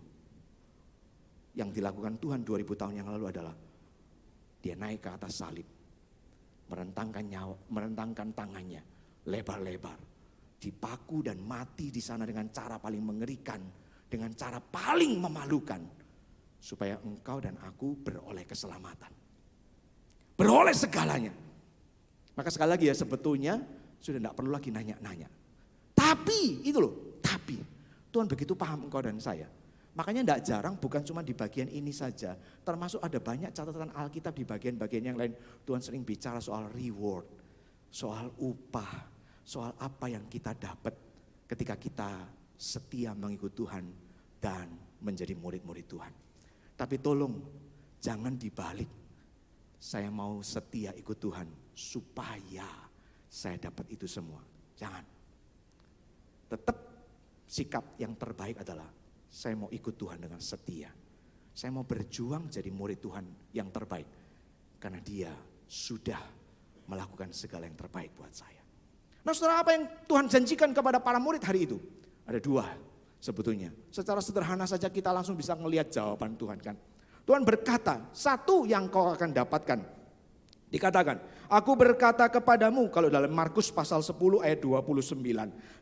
Yang dilakukan Tuhan 2000 tahun yang lalu adalah dia naik ke atas salib. Merentangkan tangannya lebar-lebar. Dipaku dan mati di sana dengan cara paling mengerikan. Dengan cara paling memalukan. Supaya engkau dan aku beroleh keselamatan. Beroleh segalanya. Maka sekali lagi ya sebetulnya sudah tidak perlu lagi nanya-nanya. Tapi itu loh, tapi Tuhan begitu paham engkau dan saya. Makanya tidak jarang bukan cuma di bagian ini saja. Termasuk ada banyak catatan Alkitab di bagian-bagian yang lain. Tuhan sering bicara soal reward, soal upah, soal apa yang kita dapat ketika kita setia mengikut Tuhan dan menjadi murid-murid Tuhan. Tapi tolong jangan dibalik. Saya mau setia ikut Tuhan supaya saya dapat itu semua. Jangan. Tetap sikap yang terbaik adalah saya mau ikut Tuhan dengan setia. Saya mau berjuang jadi murid Tuhan yang terbaik. Karena dia sudah melakukan segala yang terbaik buat saya. Nah saudara, apa yang Tuhan janjikan kepada para murid hari itu? Ada dua. Sebetulnya secara sederhana saja kita langsung bisa melihat jawaban Tuhan kan. Tuhan berkata, satu yang kau akan dapatkan. Dikatakan, aku berkata kepadamu, kalau dalam Markus pasal 10 ayat 29.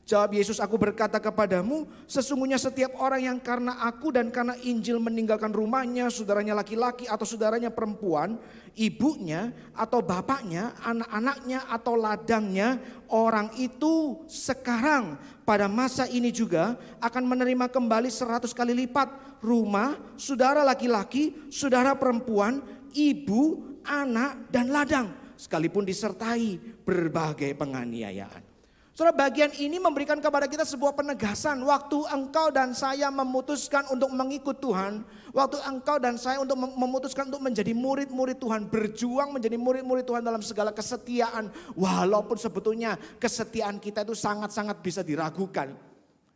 Jawab Yesus, aku berkata kepadamu, sesungguhnya setiap orang yang karena aku dan karena Injil meninggalkan rumahnya, saudaranya laki-laki atau saudaranya perempuan, ibunya atau bapaknya, anak-anaknya atau ladangnya, orang itu sekarang pada masa ini juga akan menerima kembali 100 kali lipat rumah, saudara laki-laki, saudara perempuan, ibu, anak dan ladang, sekalipun disertai berbagai penganiayaan. Saudara, bagian ini memberikan kepada kita sebuah penegasan. Waktu engkau dan saya memutuskan untuk mengikut Tuhan, waktu engkau dan saya untuk memutuskan untuk menjadi murid-murid Tuhan, berjuang menjadi murid-murid Tuhan dalam segala kesetiaan, walaupun sebetulnya kesetiaan kita itu sangat-sangat bisa diragukan.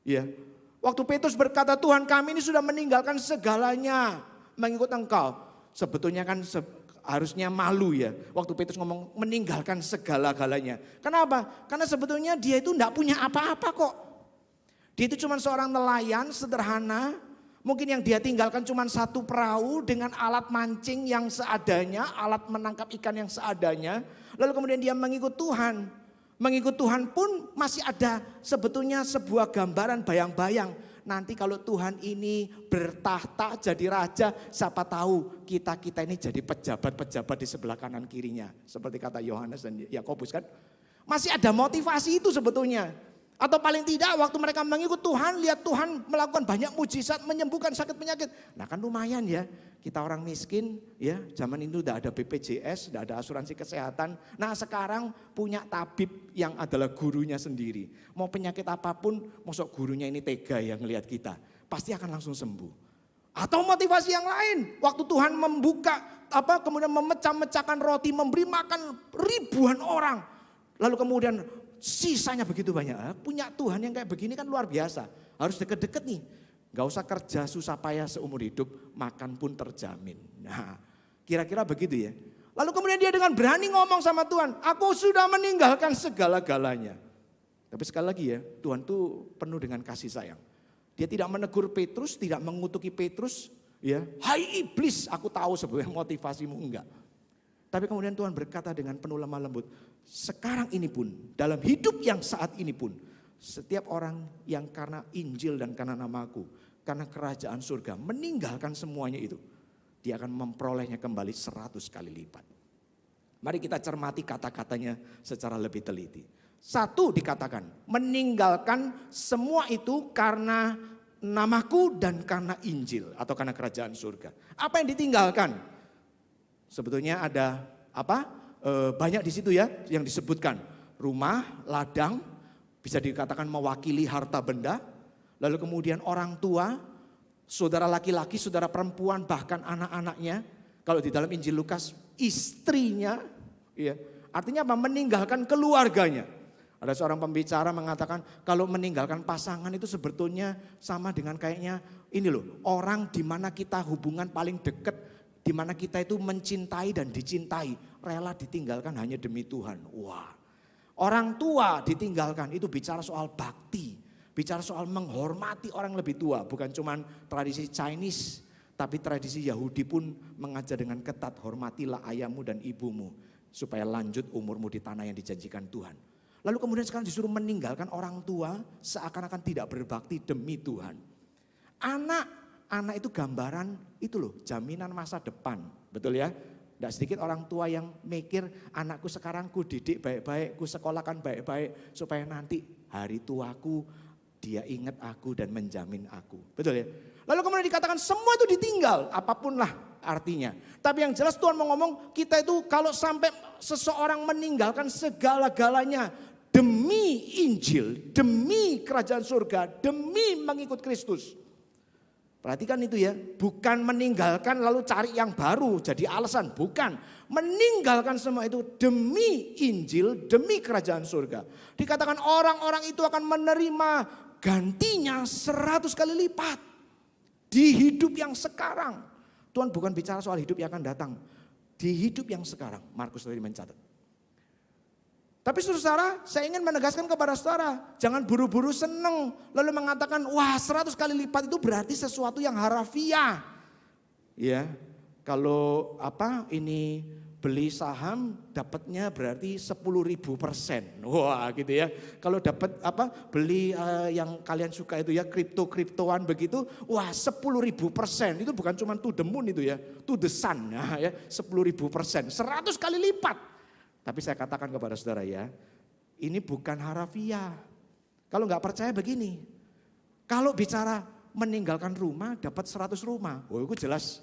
Ya. Waktu Petrus berkata, Tuhan kami ini sudah meninggalkan segalanya mengikut engkau. Sebetulnya kan harusnya malu ya. Waktu Petrus ngomong meninggalkan segala-galanya. Kenapa? Karena sebetulnya dia itu enggak punya apa-apa kok. Dia itu cuma seorang nelayan sederhana. Mungkin yang dia tinggalkan cuma satu perahu dengan alat mancing yang seadanya. Alat menangkap ikan yang seadanya. Lalu kemudian dia mengikut Tuhan. Mengikut Tuhan pun masih ada sebetulnya sebuah gambaran bayang-bayang. Nanti kalau Tuhan ini bertahta jadi raja, siapa tahu kita ini jadi pejabat-pejabat di sebelah kanan kirinya. Seperti kata Yohanes dan Yakobus kan. Masih ada motivasi itu sebetulnya. Atau paling tidak waktu mereka mengikut Tuhan, lihat Tuhan melakukan banyak mujizat, menyembuhkan sakit penyakit. Nah kan lumayan ya, kita orang miskin ya, zaman itu udah ada BPJS, udah ada asuransi kesehatan. Nah sekarang punya tabib yang adalah gurunya sendiri. Mau penyakit apapun, masuk gurunya ini tega ya ngelihat kita. Pasti akan langsung sembuh. Atau motivasi yang lain, waktu Tuhan membuka, kemudian memecah-mecahkan roti, memberi makan ribuan orang. Lalu kemudian sisanya begitu banyak. Punya Tuhan yang kayak begini kan luar biasa. Harus deket-deket nih. Gak usah kerja susah payah seumur hidup, makan pun terjamin. Nah kira-kira begitu ya. Lalu kemudian dia dengan berani ngomong sama Tuhan, aku sudah meninggalkan segala-galanya. Tapi sekali lagi ya, Tuhan tuh penuh dengan kasih sayang. Dia tidak menegur Petrus, tidak mengutuki Petrus. Ya, hai iblis, aku tahu sebenarnya motivasimu enggak. Tapi kemudian Tuhan berkata dengan penuh lemah lembut, sekarang ini pun, dalam hidup yang saat ini pun, setiap orang yang karena Injil dan karena namaku, karena kerajaan surga, meninggalkan semuanya itu, dia akan memperolehnya kembali 100 kali lipat. Mari kita cermati kata-katanya secara lebih teliti. Satu dikatakan, meninggalkan semua itu karena namaku dan karena Injil atau karena kerajaan surga. Apa yang ditinggalkan? Sebetulnya ada banyak di situ ya yang disebutkan. Rumah, ladang, bisa dikatakan mewakili harta benda. Lalu kemudian orang tua, saudara laki-laki, saudara perempuan, bahkan anak-anaknya. Kalau di dalam Injil Lukas, istrinya. Ya, artinya apa? Meninggalkan keluarganya. Ada seorang pembicara mengatakan kalau meninggalkan pasangan itu sebetulnya sama dengan kayaknya ini loh. Orang di mana kita hubungan paling dekat, di mana kita itu mencintai dan dicintai, rela ditinggalkan hanya demi Tuhan. Wah, orang tua ditinggalkan itu bicara soal bakti, bicara soal menghormati orang lebih tua. Bukan cuma tradisi Chinese, tapi tradisi Yahudi pun mengajar dengan ketat, hormatilah ayahmu dan ibumu supaya lanjut umurmu di tanah yang dijanjikan Tuhan. Lalu kemudian sekarang disuruh meninggalkan orang tua seakan-akan tidak berbakti demi Tuhan. Anak itu gambaran itu loh, jaminan masa depan. Betul ya? Tidak sedikit orang tua yang mikir anakku sekarang ku didik baik-baik, ku sekolahkan baik-baik. Supaya nanti hari tuaku dia ingat aku dan menjamin aku. Betul ya? Lalu kemudian dikatakan semua itu ditinggal, apapun lah artinya. Tapi yang jelas Tuhan mau ngomong kita itu kalau sampai seseorang meninggalkan segala-galanya demi Injil, demi kerajaan surga, demi mengikut Kristus. Perhatikan itu ya, bukan meninggalkan lalu cari yang baru jadi alasan, bukan. Meninggalkan semua itu demi Injil, demi kerajaan surga. Dikatakan orang-orang itu akan menerima gantinya 100 kali lipat. Di hidup yang sekarang. Tuhan bukan bicara soal hidup yang akan datang. Di hidup yang sekarang, Markus tadi mencatat. Tapi saudara, saya ingin menegaskan kepada saudara, jangan buru-buru seneng lalu mengatakan, wah 100 kali lipat itu berarti sesuatu yang harafiah. Ya, kalau ini beli saham dapatnya berarti 10.000%. Wah gitu ya. Kalau dapat beli yang kalian suka itu ya kriptoan begitu, wah 10.000%. Itu bukan cuma to the moon itu ya, to the sun ya 10.000%, 100 kali lipat. Tapi saya katakan kepada saudara ya, ini bukan harafiah. Kalau nggak percaya begini, kalau bicara meninggalkan rumah dapat 100 rumah, oh itu jelas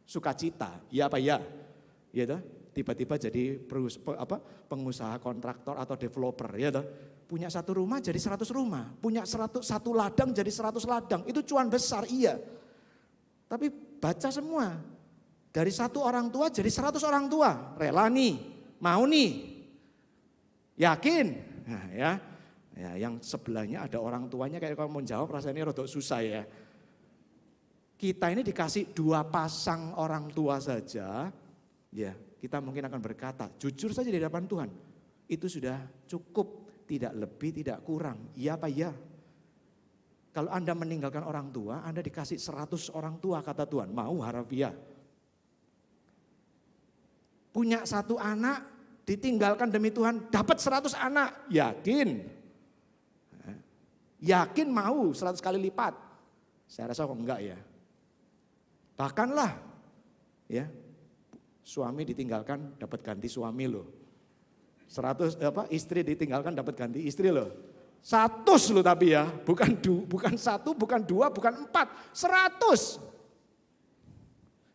sukacita, ya apa ya? Ya toh, tiba-tiba jadi pengusaha kontraktor atau developer, ya toh. Punya 1 rumah jadi 100 rumah, punya 1 ladang jadi 100 ladang, itu cuan besar iya. Tapi baca semua, dari 1 orang tua jadi 100 orang tua, rela nih. Mau nih, yakin? Nah, ya, yang sebelahnya ada orang tuanya kayak kalau mau jawab rasanya rodok susah ya. Kita ini dikasih 2 pasang orang tua saja, ya kita mungkin akan berkata jujur saja di hadapan Tuhan. Itu sudah cukup, tidak lebih, tidak kurang. Iya apa ya? Kalau Anda meninggalkan orang tua, Anda dikasih 100 orang tua kata Tuhan, mau harafiah. Punya 1 anak, ditinggalkan demi Tuhan, dapat 100 anak, yakin? Yakin mau 100 kali lipat? Saya rasa kok enggak ya. Bahkanlah, ya suami ditinggalkan dapat ganti suami loh. 100 istri ditinggalkan dapat ganti istri loh. 100 loh tapi ya, bukan 1, bukan 2, bukan 4, 100.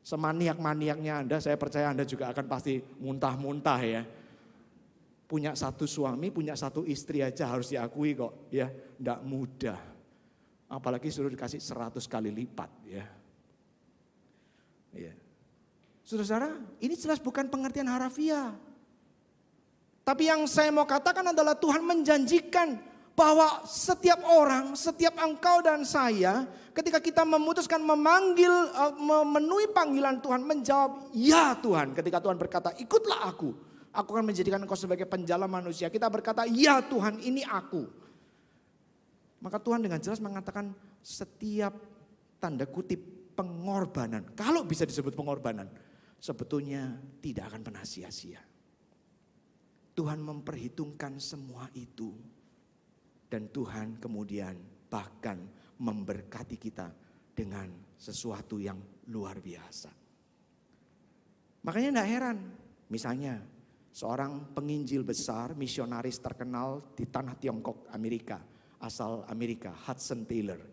Semaniak-maniaknya Anda, saya percaya Anda juga akan pasti muntah-muntah ya. Punya 1 suami, punya 1 istri aja harus diakui kok ya, enggak mudah. Apalagi suruh dikasih 100 kali lipat ya. Ya. Saudara-saudara, ini jelas bukan pengertian harafiah. Tapi yang saya mau katakan adalah Tuhan menjanjikan bahwa setiap orang, setiap engkau dan saya, ketika kita memutuskan memanggil, memenuhi panggilan Tuhan, menjawab, ya Tuhan. Ketika Tuhan berkata, ikutlah aku akan menjadikan engkau sebagai penjala manusia. Kita berkata, ya Tuhan ini aku. Maka Tuhan dengan jelas mengatakan setiap tanda kutip pengorbanan, kalau bisa disebut pengorbanan, sebetulnya tidak akan pernah sia-sia. Tuhan memperhitungkan semua itu. Dan Tuhan kemudian bahkan memberkati kita dengan sesuatu yang luar biasa. Makanya tidak heran, misalnya seorang penginjil besar, misionaris terkenal di tanah Tiongkok, Amerika, asal Amerika, Hudson Taylor.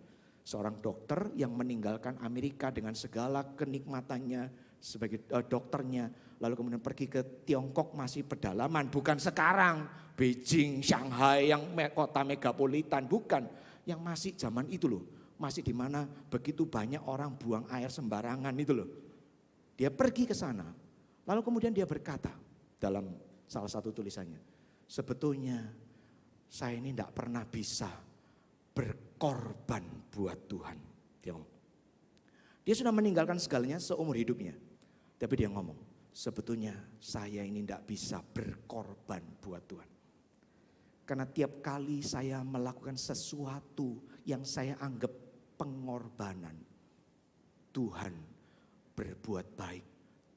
Seorang dokter yang meninggalkan Amerika dengan segala kenikmatannya sebagai dokternya. Lalu kemudian pergi ke Tiongkok masih pedalaman, bukan sekarang Beijing, Shanghai yang kota megapolitan, bukan. Yang masih zaman itu loh, masih di mana begitu banyak orang buang air sembarangan itu loh. Dia pergi ke sana, lalu kemudian dia berkata dalam salah satu tulisannya, sebetulnya saya ini tidak pernah bisa berkorban buat Tuhan. Dia sudah meninggalkan segalanya seumur hidupnya. Tapi dia ngomong, sebetulnya saya ini tidak bisa berkorban buat Tuhan. Karena tiap kali saya melakukan sesuatu yang saya anggap pengorbanan, Tuhan berbuat baik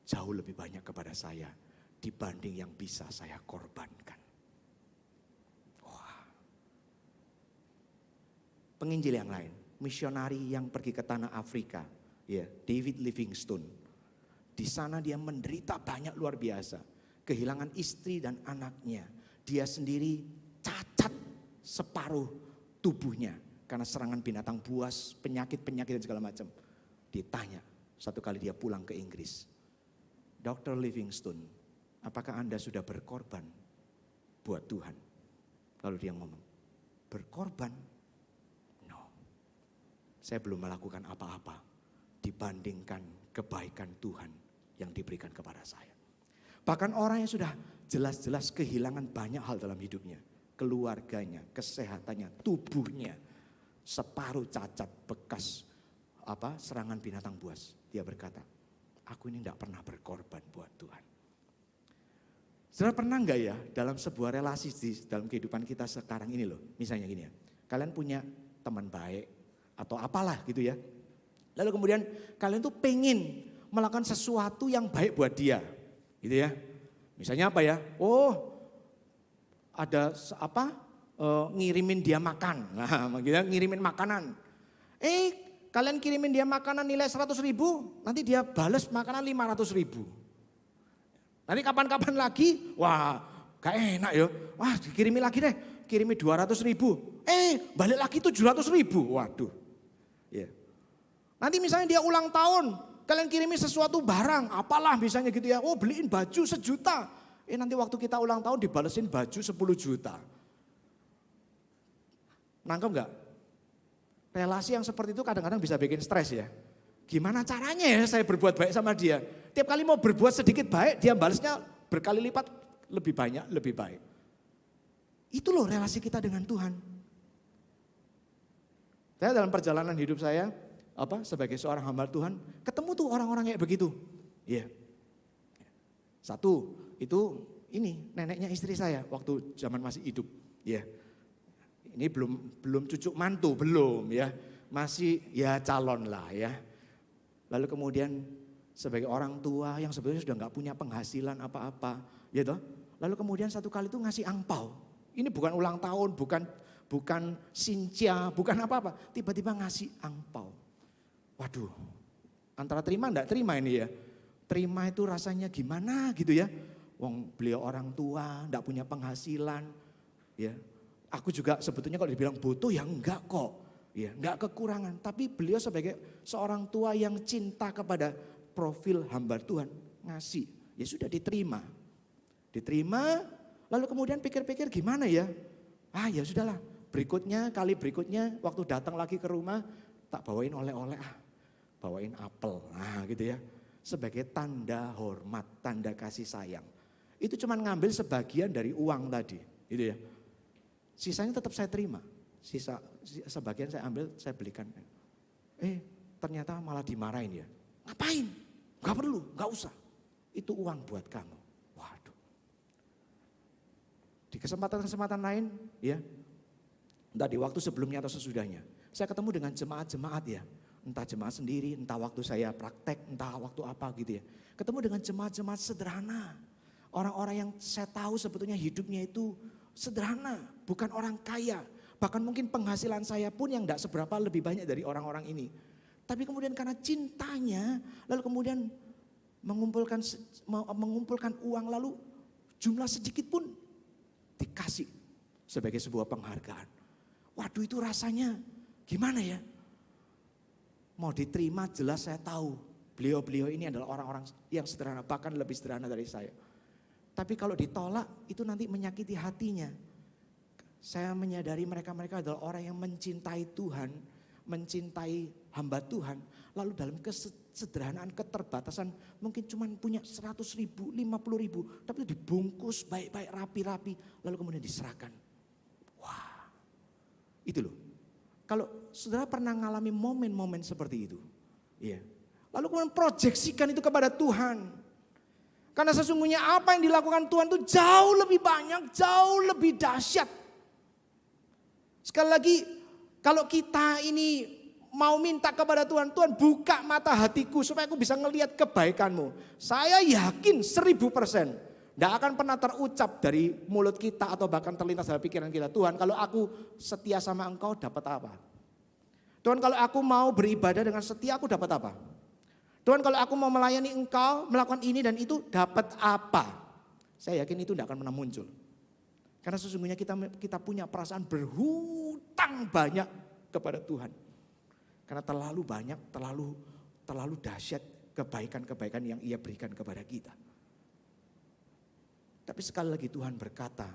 jauh lebih banyak kepada saya dibanding yang bisa saya korbankan. Wah. Penginjil yang lain, misionari yang pergi ke tanah Afrika, ya, David Livingstone. Di sana dia menderita banyak luar biasa. Kehilangan istri dan anaknya. Dia sendiri cacat separuh tubuhnya. Karena serangan binatang buas, penyakit-penyakit dan segala macam. Ditanya, satu kali dia pulang ke Inggris. Dr. Livingstone, apakah Anda sudah berkorban buat Tuhan? Lalu dia ngomong, berkorban? No. Saya belum melakukan apa-apa dibandingkan kebaikan Tuhan yang diberikan kepada saya. Bahkan orang yang sudah jelas-jelas kehilangan banyak hal dalam hidupnya. Keluarganya, kesehatannya, tubuhnya. Separuh cacat bekas serangan binatang buas. Dia berkata, aku ini tidak pernah berkorban buat Tuhan. Saudara pernah enggak ya dalam sebuah relasi dalam kehidupan kita sekarang ini loh. Misalnya gini ya, kalian punya teman baik atau apalah gitu ya. Lalu kemudian kalian tuh pengen melakukan sesuatu yang baik buat dia, gitu ya. Misalnya apa ya? Oh, ada ngirimin dia makan, nah, ngirimin makanan. Kalian kirimin dia makanan nilai 100.000, nanti dia bales makanan 500.000. Nanti kapan-kapan lagi, wah, gak enak ya. Wah, dikirimin lagi deh, kirimi 200.000. Balik lagi 700.000. Waduh. Ya. Nanti misalnya dia ulang tahun. Kalian kirimi sesuatu barang, apalah misalnya gitu ya. Oh beliin baju 1 juta. Nanti waktu kita ulang tahun dibalesin baju 10 juta. Nangkep gak? Relasi yang seperti itu kadang-kadang bisa bikin stres ya. Gimana caranya ya saya berbuat baik sama dia. Tiap kali mau berbuat sedikit baik, dia balasnya berkali lipat lebih banyak, lebih baik. Itu loh relasi kita dengan Tuhan. Saya dalam perjalanan hidup saya, sebagai seorang hamba Tuhan, ketemu tuh orang-orang kayak begitu. Iya. Satu, itu ini neneknya istri saya waktu zaman masih hidup. Iya. Ini belum cucuk mantu, belum ya. Masih ya calon lah ya. Lalu kemudian sebagai orang tua yang sebetulnya sudah nggak punya penghasilan apa-apa, ya toh. Lalu kemudian satu kali itu ngasih angpau. Ini bukan ulang tahun, bukan sincia, bukan apa-apa. Tiba-tiba ngasih angpau. Waduh, antara terima enggak terima ini ya. Terima itu rasanya gimana gitu ya. Wong beliau orang tua, enggak punya penghasilan. Ya, Aku juga sebetulnya kalau dibilang butuh ya enggak kok. Ya, enggak kekurangan. Tapi beliau sebagai seorang tua yang cinta kepada profil hamba Tuhan ngasih. Ya sudah diterima. Diterima lalu kemudian pikir-pikir gimana ya. Ya sudahlah. Kali berikutnya waktu datang lagi ke rumah tak bawain oleh-oleh bawain apel. Nah gitu ya. Sebagai tanda hormat, tanda kasih sayang. Itu cuma ngambil sebagian dari uang tadi. Gitu ya. Sisanya tetap saya terima. Sebagian saya ambil, saya belikan. Ternyata malah dimarahin ya. Ngapain? Gak perlu, gak usah. Itu uang buat kamu. Waduh. Di kesempatan-kesempatan lain ya. Entah di waktu sebelumnya atau sesudahnya. Saya ketemu dengan jemaat-jemaat ya. Entah jemaat sendiri, entah waktu saya praktek, entah waktu apa gitu ya. Ketemu dengan jemaat-jemaat sederhana. Orang-orang yang saya tahu sebetulnya hidupnya itu sederhana. Bukan orang kaya. Bahkan mungkin penghasilan saya pun yang tidak seberapa lebih banyak dari orang-orang ini. Tapi kemudian karena cintanya, lalu kemudian mengumpulkan uang, lalu jumlah sedikit pun dikasih sebagai sebuah penghargaan. Waduh itu rasanya gimana ya? Mau diterima jelas saya tahu. Beliau-beliau ini adalah orang-orang yang sederhana, bahkan lebih sederhana dari saya. Tapi kalau ditolak itu nanti menyakiti hatinya. Saya menyadari mereka-mereka adalah orang yang mencintai Tuhan, mencintai hamba Tuhan. Lalu dalam kesederhanaan, keterbatasan mungkin cuma punya 100 ribu, 50 ribu. Tapi dibungkus baik-baik, rapi-rapi. Lalu kemudian diserahkan. Wah, itu loh. Kalau saudara pernah mengalami momen-momen seperti itu. Iya. Lalu kemudian proyeksikan itu kepada Tuhan. Karena sesungguhnya apa yang dilakukan Tuhan itu jauh lebih banyak, jauh lebih dahsyat. Sekali lagi, kalau kita ini mau minta kepada Tuhan, Tuhan buka mata hatiku supaya aku bisa ngelihat kebaikanmu. Saya yakin 1000%. Tidak akan pernah terucap dari mulut kita atau bahkan terlintas dalam pikiran kita. Tuhan kalau aku setia sama engkau dapat apa? Tuhan kalau aku mau beribadah dengan setia aku dapat apa? Tuhan kalau aku mau melayani engkau, melakukan ini dan itu dapat apa? Saya yakin itu tidak akan pernah muncul. Karena sesungguhnya kita punya perasaan berhutang banyak kepada Tuhan. Karena terlalu banyak, terlalu dahsyat kebaikan-kebaikan yang Ia berikan kepada kita. Tapi sekali lagi Tuhan berkata,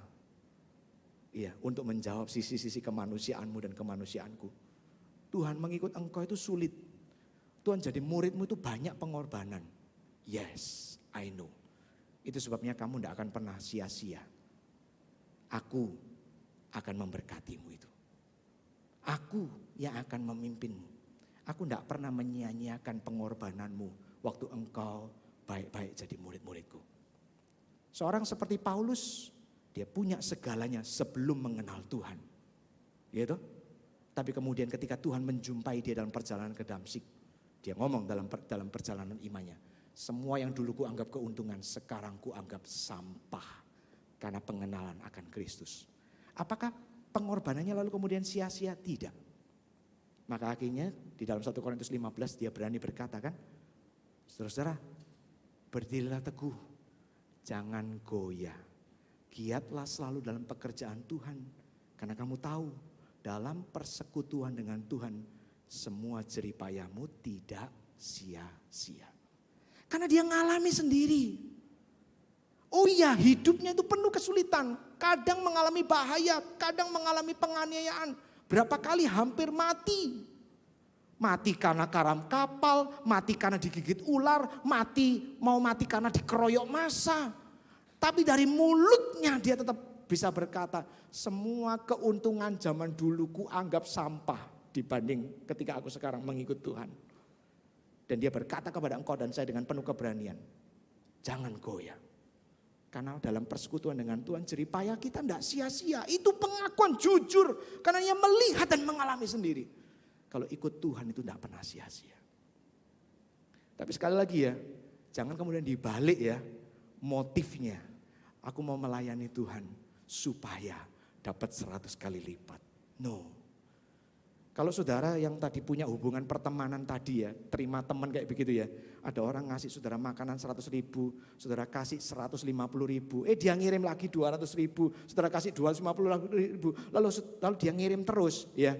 ya, untuk menjawab sisi-sisi kemanusiaanmu dan kemanusiaanku. Tuhan mengikut engkau itu sulit. Tuhan jadi muridmu itu banyak pengorbanan. Yes, I know. Itu sebabnya kamu tidak akan pernah sia-sia. Aku akan memberkatimu itu. Aku yang akan memimpinmu. Aku tidak pernah menyia-nyiakan pengorbananmu waktu engkau baik-baik jadi murid-muridku. Seorang seperti Paulus, dia punya segalanya sebelum mengenal Tuhan. Gitu. Tapi kemudian ketika Tuhan menjumpai dia dalam perjalanan ke Damsyik, dia ngomong dalam perjalanan imannya, semua yang dulu kuanggap keuntungan sekarang kuanggap sampah karena pengenalan akan Kristus. Apakah pengorbanannya lalu kemudian sia-sia? Tidak. Maka akhirnya di dalam 1 Korintus 15 dia berani berkata kan, saudara-saudara, berdirilah teguh, jangan goyah. Giatlah selalu dalam pekerjaan Tuhan. Karena kamu tahu dalam persekutuan dengan Tuhan semua jeripayahmu tidak sia-sia. Karena dia ngalami sendiri. Oh iya, hidupnya itu penuh kesulitan. Kadang mengalami bahaya, kadang mengalami penganiayaan. Berapa kali hampir mati. Mati karena karam kapal, mati karena digigit ular, mau mati karena dikeroyok massa. Tapi dari mulutnya dia tetap bisa berkata, semua keuntungan zaman dulu ku anggap sampah dibanding ketika aku sekarang mengikut Tuhan. Dan dia berkata kepada engkau dan saya dengan penuh keberanian, jangan goyah. Karena dalam persekutuan dengan Tuhan jeripayah kita tidak sia-sia. Itu pengakuan jujur. Karena dia melihat dan mengalami sendiri. Kalau ikut Tuhan itu tidak pernah sia-sia. Tapi sekali lagi ya, jangan kemudian dibalik ya motifnya. Aku mau melayani Tuhan supaya dapat 100 kali lipat. No. Kalau saudara yang tadi punya hubungan pertemanan tadi ya, terima teman kayak begitu ya. Ada orang ngasih saudara makanan 100.000, saudara kasih 150.000. Dia ngirim lagi 200.000, saudara kasih 250.000, lalu dia ngirim terus ya.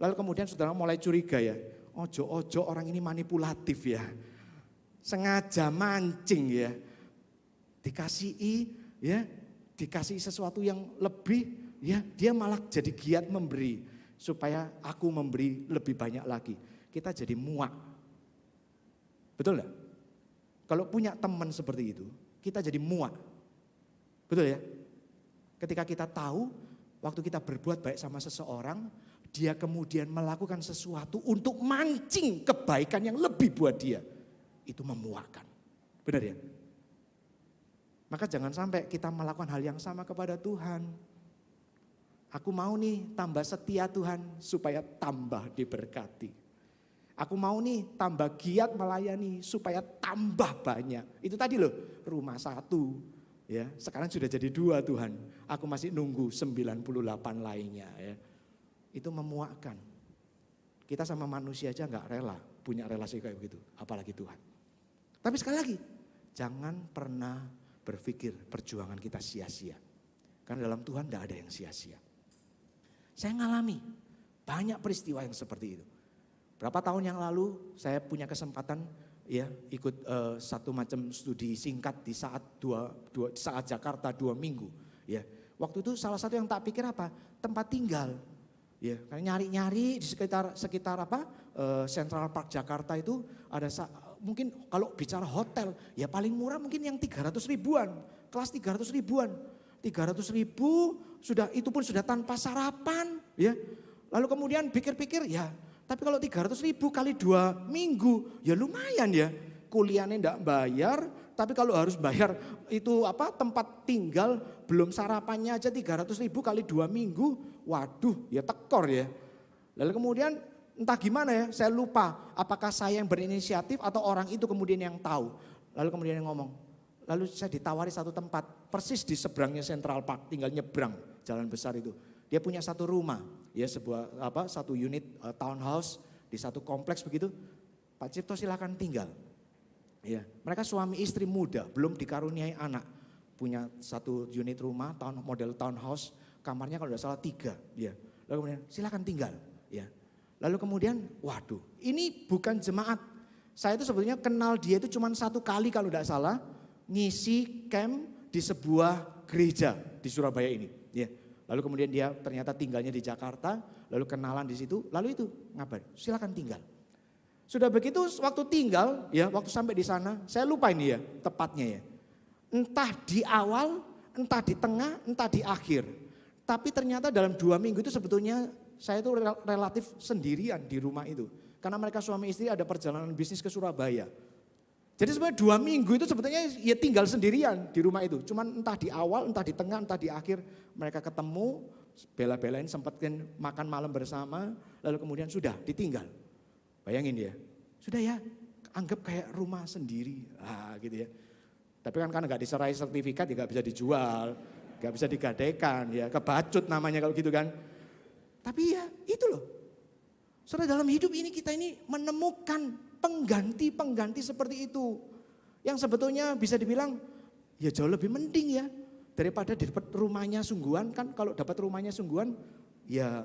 Lalu kemudian saudara mulai curiga ya, ojo orang ini manipulatif ya. Sengaja mancing ya. Dikasih sesuatu yang lebih ya, dia malah jadi giat memberi. Supaya aku memberi lebih banyak lagi. Kita jadi muak. Betul enggak? Kalau punya teman seperti itu, kita jadi muak. Betul ya? Ketika kita tahu, waktu kita berbuat baik sama seseorang, dia kemudian melakukan sesuatu untuk mancing kebaikan yang lebih buat dia. Itu memuakkan. Benar ya? Maka jangan sampai kita melakukan hal yang sama kepada Tuhan. Aku mau nih tambah setia Tuhan supaya tambah diberkati. Aku mau nih tambah giat melayani supaya tambah banyak. Itu tadi loh, rumah 1 ya, sekarang sudah jadi 2 Tuhan. Aku masih nunggu 98 lainnya ya. Itu memuakkan. Kita sama manusia aja gak rela punya relasi kayak begitu, apalagi Tuhan. Tapi sekali lagi, jangan pernah berpikir perjuangan kita sia-sia. Karena dalam Tuhan gak ada yang sia-sia. Saya ngalami banyak peristiwa yang seperti itu. Berapa tahun yang lalu saya punya kesempatan ya ikut satu macam studi singkat di saat saat Jakarta 2 minggu. Ya, waktu itu salah satu yang tak pikir apa? Tempat tinggal. Ya, karena nyari-nyari di sekitar Central Park Jakarta itu ada mungkin kalau bicara hotel ya paling murah mungkin yang 300 ribuan, kelas 300 ribuan. 300.000 sudah, itu pun sudah tanpa sarapan ya. Lalu kemudian pikir-pikir ya, tapi kalau 300.000 kali 2 minggu ya lumayan ya. Kuliahnya enggak bayar, tapi kalau harus bayar itu tempat tinggal belum sarapannya aja 300.000 kali 2 minggu, waduh ya tekor ya. Lalu kemudian entah gimana ya, saya lupa apakah saya yang berinisiatif atau orang itu kemudian yang tahu. Lalu kemudian yang ngomong, lalu saya ditawari satu tempat, persis di seberangnya Central Park, tinggal nyebrang jalan besar itu. Dia punya satu rumah, ya satu unit townhouse di satu kompleks begitu. Pak Cipto silakan tinggal. Ya, mereka suami istri muda, belum dikaruniai anak. Punya satu unit rumah, model townhouse, kamarnya kalau tidak salah 3. Ya. Lalu kemudian silakan tinggal. Ya. Lalu kemudian, waduh, ini bukan jemaat. Saya itu sebetulnya kenal dia itu cuma 1 kali kalau tidak salah. Ngisi camp di sebuah gereja di Surabaya ini. Ya. Lalu kemudian dia ternyata tinggalnya di Jakarta, lalu kenalan di situ, lalu itu ngabar, silakan tinggal. Sudah begitu waktu tinggal, ya waktu sampai di sana, saya lupa ini ya tepatnya ya. Entah di awal, entah di tengah, entah di akhir. Tapi ternyata dalam 2 minggu itu sebetulnya saya itu relatif sendirian di rumah itu. Karena mereka suami istri ada perjalanan bisnis ke Surabaya. Jadi sebenarnya 2 minggu itu sebetulnya ya tinggal sendirian di rumah itu. Cuman entah di awal, entah di tengah, entah di akhir mereka ketemu, bela-belain sempetin makan malam bersama, lalu kemudian sudah ditinggal. Bayangin ya, sudah ya anggap kayak rumah sendiri, gitu ya. Tapi kan karena gak diserai sertifikat ya gak bisa dijual, gak bisa digadaikan ya, kebacut namanya kalau gitu kan. Tapi ya itu loh, saudara dalam hidup ini kita ini menemukan pengganti-pengganti seperti itu. Yang sebetulnya bisa dibilang ya jauh lebih mending ya. Daripada dapat rumahnya sungguhan, kan kalau dapat rumahnya sungguhan ya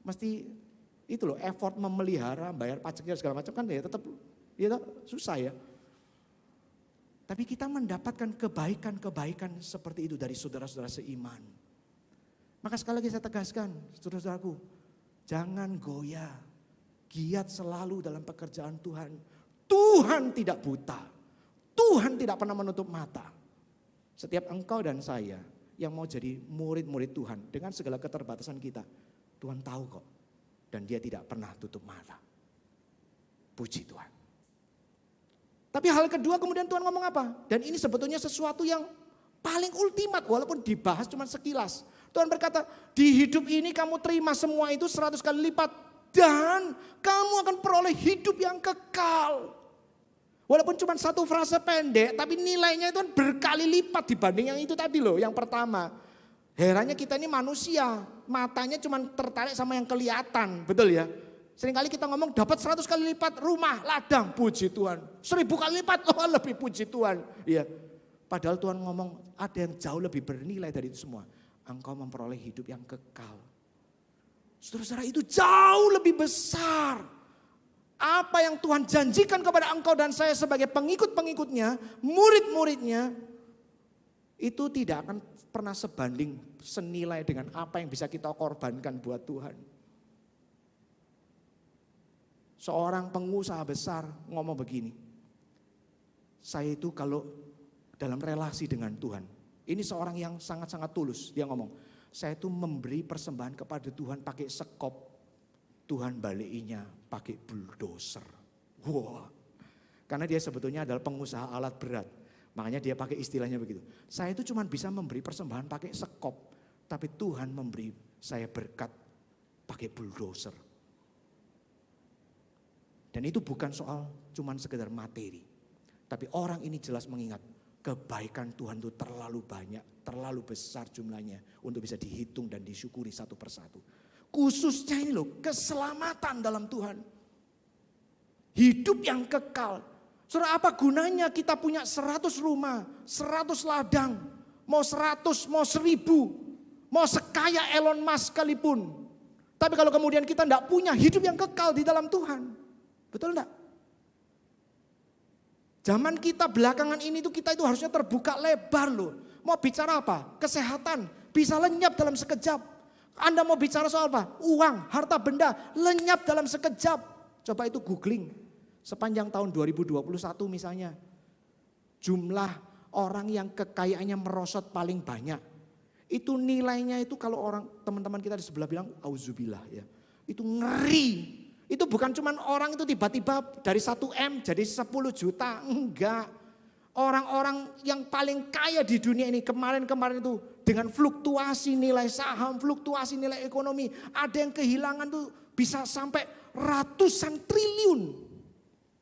mesti itu loh effort memelihara, bayar pajaknya segala macam kan ya tetap ya susah ya. Tapi kita mendapatkan kebaikan-kebaikan seperti itu dari saudara-saudara seiman. Maka sekali lagi saya tegaskan saudara-saudaraku, jangan goyah. Giat selalu dalam pekerjaan Tuhan. Tuhan tidak buta. Tuhan tidak pernah menutup mata. Setiap engkau dan saya yang mau jadi murid-murid Tuhan dengan segala keterbatasan kita, Tuhan tahu kok. Dan dia tidak pernah tutup mata. Puji Tuhan. Tapi hal kedua kemudian Tuhan ngomong apa? Dan ini sebetulnya sesuatu yang paling ultimat walaupun dibahas cuma sekilas. Tuhan berkata, di hidup ini kamu terima semua itu 100 kali lipat. Dan kamu akan peroleh hidup yang kekal. Walaupun cuma satu frase pendek, tapi nilainya itu kan berkali lipat dibanding yang itu tadi loh, yang pertama. Herannya kita ini manusia, matanya cuma tertarik sama yang kelihatan, betul ya. Seringkali kita ngomong dapat 100 kali lipat rumah, ladang, puji Tuhan. 1000 kali lipat, oh lebih puji Tuhan. Ya. Padahal Tuhan ngomong ada yang jauh lebih bernilai dari itu semua. Engkau memperoleh hidup yang kekal. Saudara-saudara, itu jauh lebih besar. Apa yang Tuhan janjikan kepada engkau dan saya sebagai pengikut-pengikutnya, murid-muridnya, itu tidak akan pernah sebanding senilai dengan apa yang bisa kita korbankan buat Tuhan. Seorang pengusaha besar ngomong begini, saya itu kalau dalam relasi dengan Tuhan, ini seorang yang sangat-sangat tulus, dia ngomong, saya itu memberi persembahan kepada Tuhan pakai sekop, Tuhan balikinya pakai bulldozer. Wah, karena dia sebetulnya adalah pengusaha alat berat, makanya dia pakai istilahnya begitu. Saya itu cuma bisa memberi persembahan pakai sekop, tapi Tuhan memberi saya berkat pakai bulldozer. Dan itu bukan soal cuman sekedar materi. Tapi orang ini jelas mengingat kebaikan Tuhan itu terlalu banyak, terlalu besar jumlahnya untuk bisa dihitung dan disyukuri satu persatu. Khususnya ini loh, keselamatan dalam Tuhan. Hidup yang kekal. Saudara, apa gunanya kita punya 100 rumah, 100 ladang, mau 100, mau 1000, mau sekaya Elon Musk sekalipun. Tapi kalau kemudian kita tidak punya hidup yang kekal di dalam Tuhan. Betul enggak? Zaman kita belakangan ini tuh kita itu harusnya terbuka lebar loh. Mau bicara apa? Kesehatan bisa lenyap dalam sekejap. Anda mau bicara soal apa? Uang, harta benda lenyap dalam sekejap. Coba itu googling. Sepanjang tahun 2021 misalnya. Jumlah orang yang kekayaannya merosot paling banyak. Itu nilainya itu kalau orang teman-teman kita di sebelah bilang auzubillah ya. Itu ngeri. Itu bukan cuma orang itu tiba-tiba dari 1 M jadi 10 juta. Enggak. Orang-orang yang paling kaya di dunia ini kemarin-kemarin itu dengan fluktuasi nilai saham, fluktuasi nilai ekonomi. Ada yang kehilangan tuh bisa sampai ratusan triliun.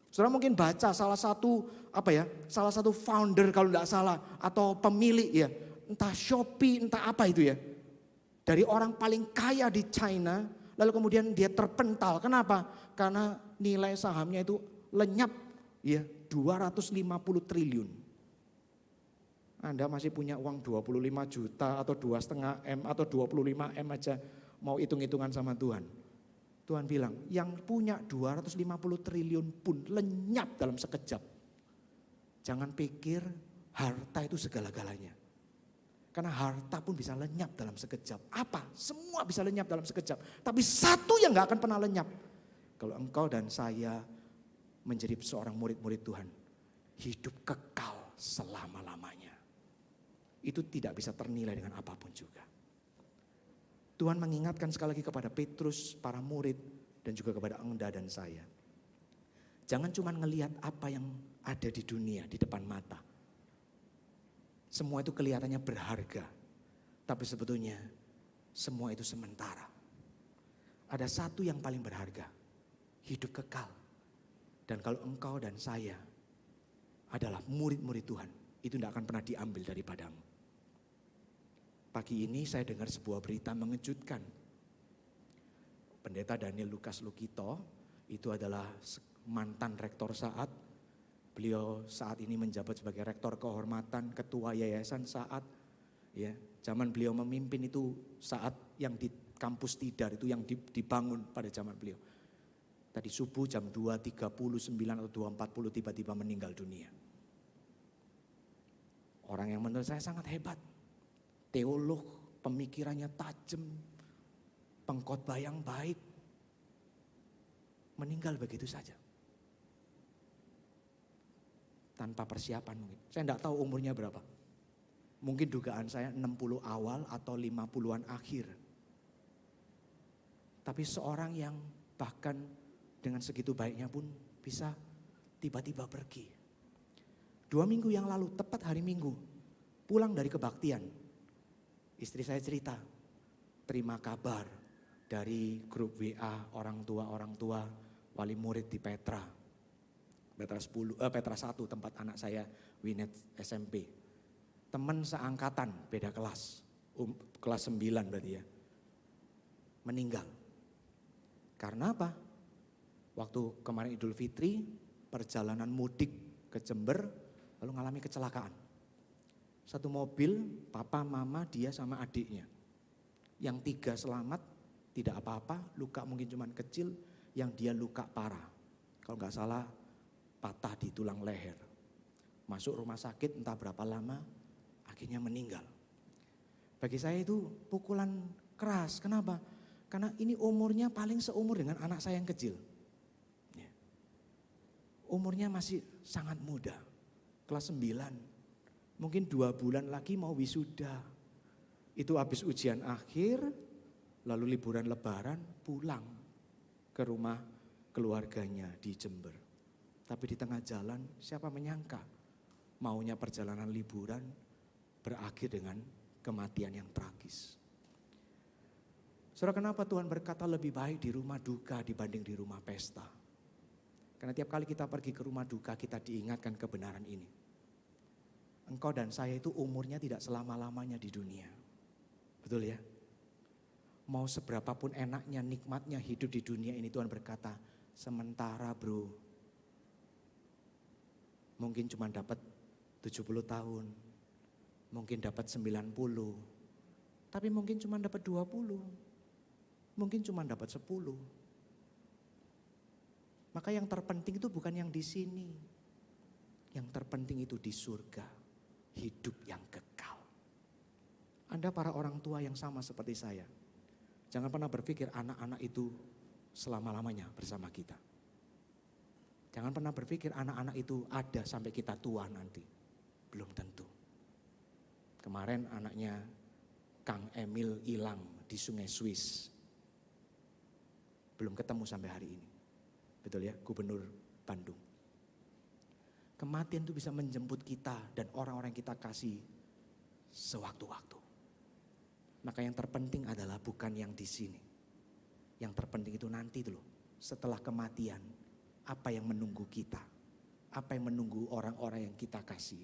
Saudara mungkin baca salah satu founder kalau tidak salah atau pemilik ya. Entah Shopee, entah apa itu ya. Dari orang paling kaya di China. Lalu kemudian dia terpental. Kenapa? Karena nilai sahamnya itu lenyap ya 250 triliun. Anda masih punya uang 25 juta atau 2,5 M atau 25 M aja mau hitung-hitungan sama Tuhan. Tuhan bilang yang punya 250 triliun pun lenyap dalam sekejap. Jangan pikir harta itu segala-galanya. Karena harta pun bisa lenyap dalam sekejap. Apa? Semua bisa lenyap dalam sekejap. Tapi satu yang gak akan pernah lenyap. Kalau engkau dan saya menjadi seorang murid-murid Tuhan. Hidup kekal selama-lamanya. Itu tidak bisa ternilai dengan apapun juga. Tuhan mengingatkan sekali lagi kepada Petrus, para murid. Dan juga kepada Anda dan saya. Jangan cuma ngelihat apa yang ada di dunia, di depan mata. Semua itu kelihatannya berharga. Tapi sebetulnya semua itu sementara. Ada satu yang paling berharga. Hidup kekal. Dan kalau engkau dan saya adalah murid-murid Tuhan. Itu tidak akan pernah diambil daripadamu. Pagi ini saya dengar sebuah berita mengejutkan. Pendeta Daniel Lukas Lukito itu adalah mantan rektor Saat. Beliau saat ini menjabat sebagai rektor kehormatan, ketua yayasan Saat. Ya, zaman beliau memimpin itu Saat yang di kampus Tidar itu yang dibangun pada zaman beliau. Tadi subuh jam 2.39 atau 2.40 tiba-tiba meninggal dunia. Orang yang menurut saya sangat hebat. Teolog, pemikirannya tajam, pengkhotbah yang baik. Meninggal begitu saja. Tanpa persiapan mungkin. Saya tidak tahu umurnya berapa. Mungkin dugaan saya 60 awal atau 50-an akhir. Tapi seorang yang bahkan dengan segitu baiknya pun bisa tiba-tiba pergi. 2 minggu yang lalu, tepat hari Minggu, pulang dari kebaktian. Istri saya cerita, terima kabar dari grup WA orang tua wali murid di Petra. Petra 1 tempat anak saya Winet SMP. Teman seangkatan beda kelas. Kelas 9 berarti ya. Meninggal. Karena apa? Waktu kemarin Idul Fitri, perjalanan mudik ke Jember, lalu mengalami kecelakaan. Satu mobil, papa, mama, dia sama adiknya. Yang 3 selamat, tidak apa-apa, luka mungkin cuma kecil, yang dia luka parah. Kalau nggak salah, patah di tulang leher. Masuk rumah sakit entah berapa lama, akhirnya meninggal. Bagi saya itu pukulan keras, kenapa? Karena ini umurnya paling seumur dengan anak saya yang kecil. Umurnya masih sangat muda, kelas 9. Mungkin 2 bulan lagi mau wisuda. Itu habis ujian akhir, lalu liburan lebaran pulang ke rumah keluarganya di Jember. Tapi di tengah jalan siapa menyangka maunya perjalanan liburan berakhir dengan kematian yang tragis. Saudara, kenapa Tuhan berkata lebih baik di rumah duka dibanding di rumah pesta? Karena tiap kali kita pergi ke rumah duka kita diingatkan kebenaran ini. Engkau dan saya itu umurnya tidak selama-lamanya di dunia. Betul ya? Mau seberapapun enaknya, nikmatnya hidup di dunia ini, Tuhan berkata, sementara bro. Mungkin cuma dapat 70 tahun, mungkin dapat 90, tapi mungkin cuma dapat 20, mungkin cuma dapat 10. Maka yang terpenting itu bukan yang di sini. Yang terpenting itu di surga, hidup yang kekal. Anda para orang tua yang sama seperti saya, jangan pernah berpikir anak-anak itu selama-lamanya bersama kita. Jangan pernah berpikir anak-anak itu ada sampai kita tua nanti. Belum tentu. Kemarin anaknya Kang Emil hilang di Sungai Swiss. Belum ketemu sampai hari ini. Betul ya, Gubernur Bandung. Kematian itu bisa menjemput kita dan orang-orang yang kita kasih sewaktu-waktu. Maka yang terpenting adalah bukan yang di sini. Yang terpenting itu nanti loh, setelah kematian, apa yang menunggu kita? Apa yang menunggu orang-orang yang kita kasih?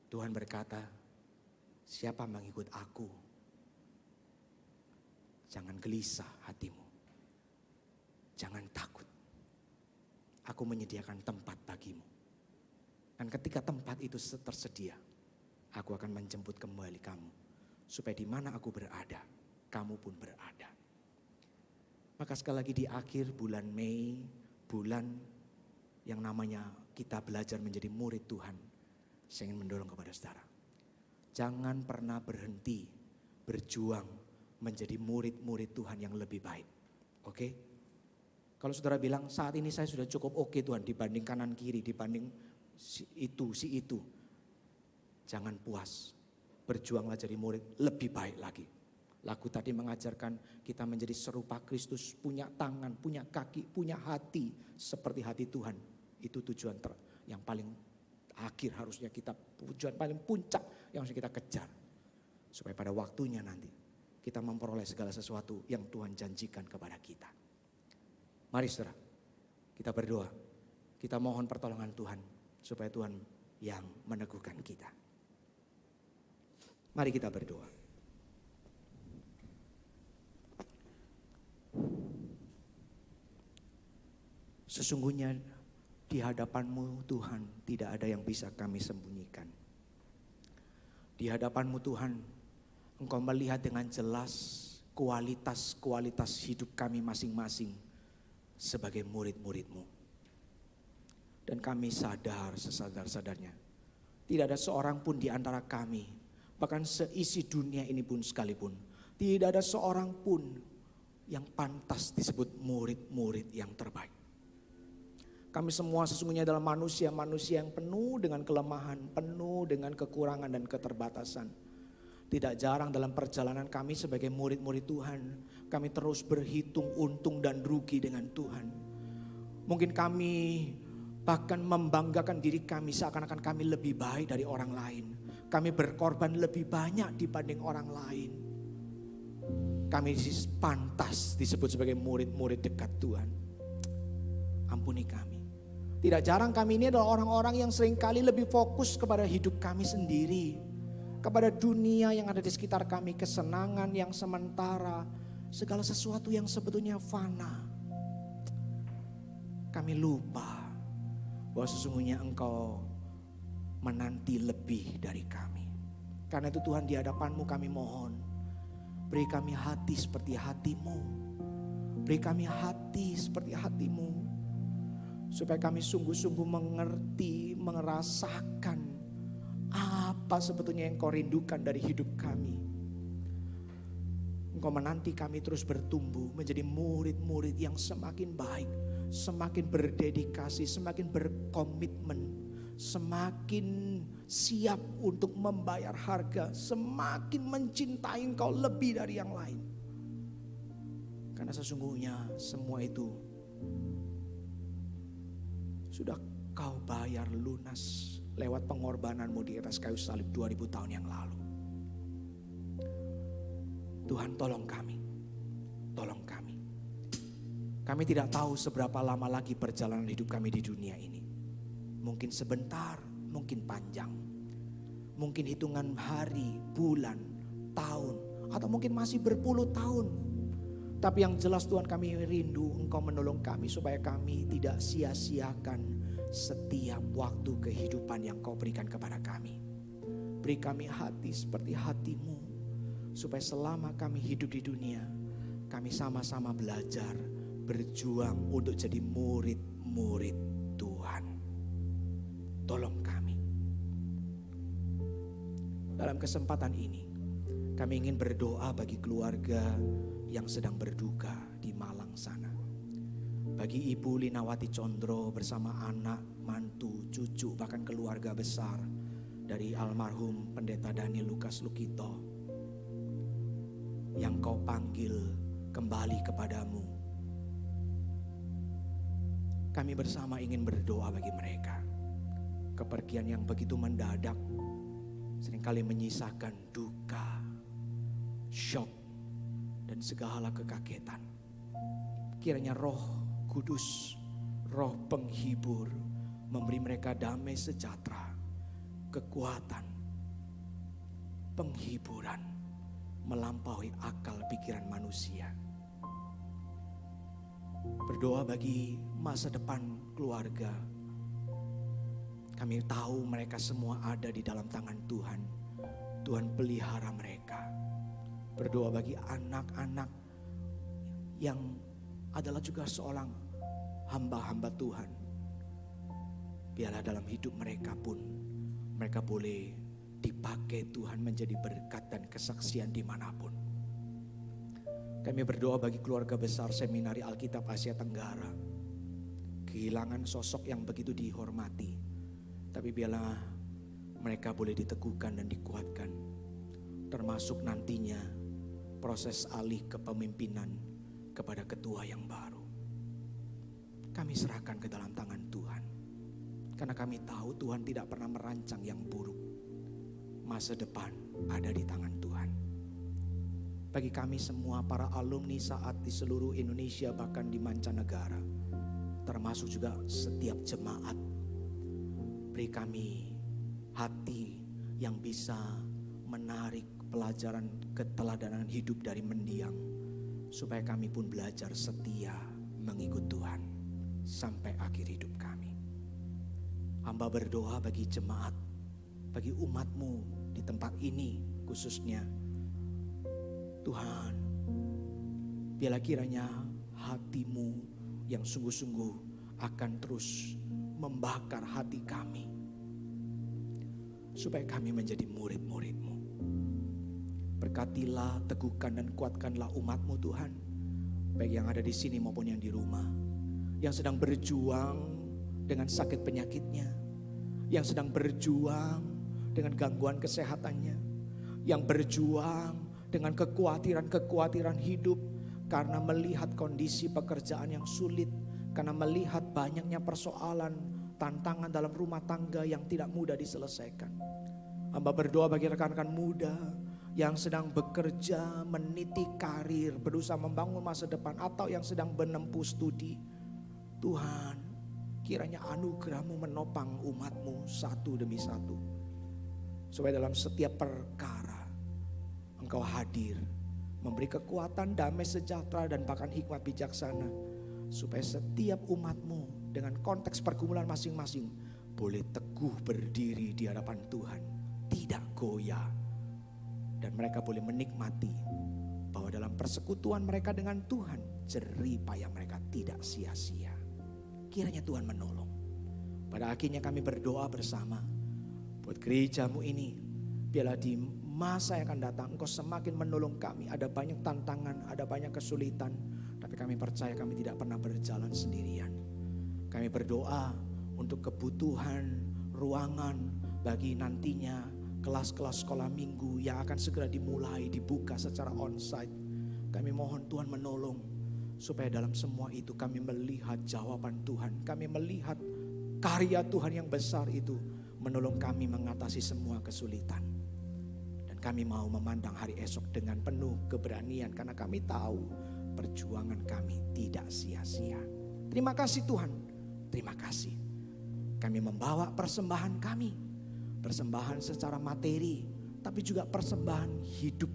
Tuhan berkata, siapa mengikut aku? Jangan gelisah hatimu. Jangan takut. Aku menyediakan tempat bagimu. Dan ketika tempat itu tersedia, aku akan menjemput kembali kamu. Supaya di mana aku berada, kamu pun berada. Maka sekali lagi di akhir bulan Mei, bulan yang namanya kita belajar menjadi murid Tuhan. Saya ingin mendorong kepada saudara. Jangan pernah berhenti berjuang menjadi murid-murid Tuhan yang lebih baik. Oke? Kalau saudara bilang saat ini saya sudah cukup oke Tuhan dibanding kanan kiri, dibanding si itu. Jangan puas, berjuanglah jadi murid lebih baik lagi. Lagu tadi mengajarkan kita menjadi serupa Kristus, punya tangan, punya kaki, punya hati seperti hati Tuhan. Itu tujuan yang paling akhir harusnya kita, tujuan paling puncak yang harus kita kejar. Supaya pada waktunya nanti kita memperoleh segala sesuatu yang Tuhan janjikan kepada kita. Mari saudara, kita berdoa. Kita mohon pertolongan Tuhan supaya Tuhan yang meneguhkan kita. Mari kita berdoa. Sesungguhnya di hadapan-Mu Tuhan tidak ada yang bisa kami sembunyikan. Di hadapan-Mu Tuhan, Engkau melihat dengan jelas kualitas-kualitas hidup kami masing-masing sebagai murid-murid-Mu. Dan kami sadar sesadar-sadarnya, tidak ada seorang pun di antara kami, bahkan seisi dunia ini pun sekalipun, tidak ada seorang pun yang pantas disebut murid-murid yang terbaik. Kami semua sesungguhnya adalah manusia-manusia yang penuh dengan kelemahan, penuh dengan kekurangan dan keterbatasan. Tidak jarang dalam perjalanan kami sebagai murid-murid Tuhan, kami terus berhitung untung dan rugi dengan Tuhan. Mungkin kami bahkan membanggakan diri kami seakan-akan kami lebih baik dari orang lain. Kami berkorban lebih banyak dibanding orang lain. Kami pantas disebut sebagai murid-murid dekat Tuhan. Ampuni kami. Tidak jarang kami ini adalah orang-orang yang seringkali lebih fokus kepada hidup kami sendiri. Kepada dunia yang ada di sekitar kami, kesenangan yang sementara, segala sesuatu yang sebetulnya fana. kami lupa bahwa sesungguhnya Engkau menanti lebih dari kami. Karena itu Tuhan, di hadapan-Mu kami mohon, beri kami hati seperti hati-Mu. Beri kami hati seperti hati-Mu, supaya kami sungguh-sungguh mengerti, merasakan apa sebetulnya yang Kau rindukan dari hidup kami. Engkau menanti kami terus bertumbuh menjadi murid-murid yang semakin baik, semakin berdedikasi, semakin berkomitmen, semakin siap untuk membayar harga, semakin mencintai Engkau lebih dari yang lain. Karena sesungguhnya semua itu sudah Kau bayar lunas lewat pengorbanan-Mu di atas kayu salib 2000 tahun yang lalu. Tuhan, tolong kami, tolong kami. Kami tidak tahu seberapa lama lagi perjalanan hidup kami di dunia ini. Mungkin sebentar, mungkin panjang. Mungkin hitungan hari, bulan, tahun, atau mungkin masih berpuluh tahun. Tapi yang jelas Tuhan, kami rindu Engkau menolong kami supaya kami tidak sia-siakan setiap waktu kehidupan yang Kau berikan kepada kami. Beri kami hati seperti hati-Mu, supaya selama kami hidup di dunia, kami sama-sama belajar, berjuang untuk jadi murid-murid Tuhan. Tolong kami. Dalam kesempatan ini, kami ingin berdoa bagi keluarga yang sedang berduka di Malang sana. Bagi Ibu Linawati Condro bersama anak, mantu, cucu, bahkan keluarga besar dari almarhum Pendeta Daniel Lukas Lukito, yang Kau panggil kembali kepadamu. Kami bersama ingin berdoa bagi mereka. Kepergian yang begitu mendadak seringkali menyisakan duka, syok, dan segala kekagetan. Kiranya Roh Kudus, Roh Penghibur, memberi mereka damai sejahtera, kekuatan, penghiburan, melampaui akal pikiran manusia. Berdoa bagi masa depan keluarga. Kami tahu mereka semua ada di dalam tangan Tuhan. Tuhan pelihara mereka. Berdoa bagi anak-anak yang adalah juga seorang hamba-hamba Tuhan. Biarlah dalam hidup mereka pun mereka boleh dipakai Tuhan menjadi berkat dan kesaksian dimanapun. Kami berdoa bagi keluarga besar Seminari Alkitab Asia Tenggara. Kehilangan sosok yang begitu dihormati. Tapi biarlah mereka boleh diteguhkan dan dikuatkan. Termasuk nantinya proses alih kepemimpinan kepada ketua yang baru. Kami serahkan ke dalam tangan Tuhan. Karena kami tahu Tuhan tidak pernah merancang yang buruk. Masa depan ada di tangan Tuhan. Bagi kami semua para alumni saat di seluruh Indonesia bahkan di mancanegara, termasuk juga setiap jemaat, beri kami hati yang bisa menarik pelajaran keteladanan hidup dari mendiang, supaya kami pun belajar setia mengikut Tuhan sampai akhir hidup kami. Hamba berdoa bagi jemaat, bagi umat-Mu di tempat ini khususnya. Tuhan, biarlah kiranya hati-Mu yang sungguh-sungguh akan terus membakar hati kami, supaya kami menjadi murid-murid-Mu. Berkatilah, teguhkan dan kuatkanlah umat-Mu Tuhan, baik yang ada di sini maupun yang di rumah, yang sedang berjuang dengan sakit penyakitnya, yang sedang berjuang dengan gangguan kesehatannya, yang berjuang dengan kekhawatiran-kekhawatiran hidup karena melihat kondisi pekerjaan yang sulit, karena melihat banyaknya persoalan, tantangan dalam rumah tangga yang tidak mudah diselesaikan. Hamba berdoa bagi rekan-rekan muda yang sedang bekerja, meniti karir, berusaha membangun masa depan, atau yang sedang menempuh studi. Tuhan, kiranya anugerah-Mu menopang umat-Mu satu demi satu. Supaya dalam setiap perkara Engkau hadir, memberi kekuatan, damai sejahtera, dan bahkan hikmat bijaksana. Supaya setiap umat-Mu dengan konteks pergumulan masing-masing boleh teguh berdiri di hadapan Tuhan, tidak goyah. Dan mereka boleh menikmati bahwa dalam persekutuan mereka dengan Tuhan, jerih payah mereka tidak sia-sia. Kiranya Tuhan menolong. Pada akhirnya kami berdoa bersama buat gerejamu ini. Biarlah di masa yang akan datang Engkau semakin menolong kami. Ada banyak tantangan, ada banyak kesulitan. Tapi kami percaya kami tidak pernah berjalan sendirian. Kami berdoa untuk kebutuhan ruangan bagi nantinya kelas-kelas sekolah minggu yang akan segera dimulai, dibuka secara onsite. Kami mohon Tuhan menolong supaya dalam semua itu kami melihat jawaban Tuhan. Kami melihat karya Tuhan yang besar itu menolong kami mengatasi semua kesulitan. Dan kami mau memandang hari esok dengan penuh keberanian karena kami tahu perjuangan kami tidak sia-sia. Terima kasih Tuhan, terima kasih. Kami membawa persembahan kami, persembahan secara materi, tapi juga persembahan hidup.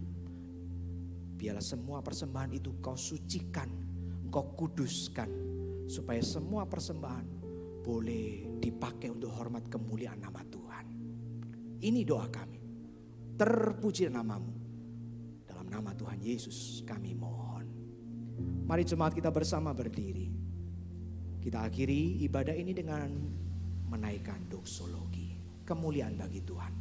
Biarlah semua persembahan itu Kau sucikan, Kau kuduskan, supaya semua persembahan boleh dipakai untuk hormat kemuliaan nama Tuhan. Ini doa kami. Terpuji namamu. Dalam nama Tuhan Yesus kami mohon. Mari jemaat kita bersama berdiri. Kita akhiri ibadah ini dengan menaikkan doksologi. Kemuliaan bagi Tuhan.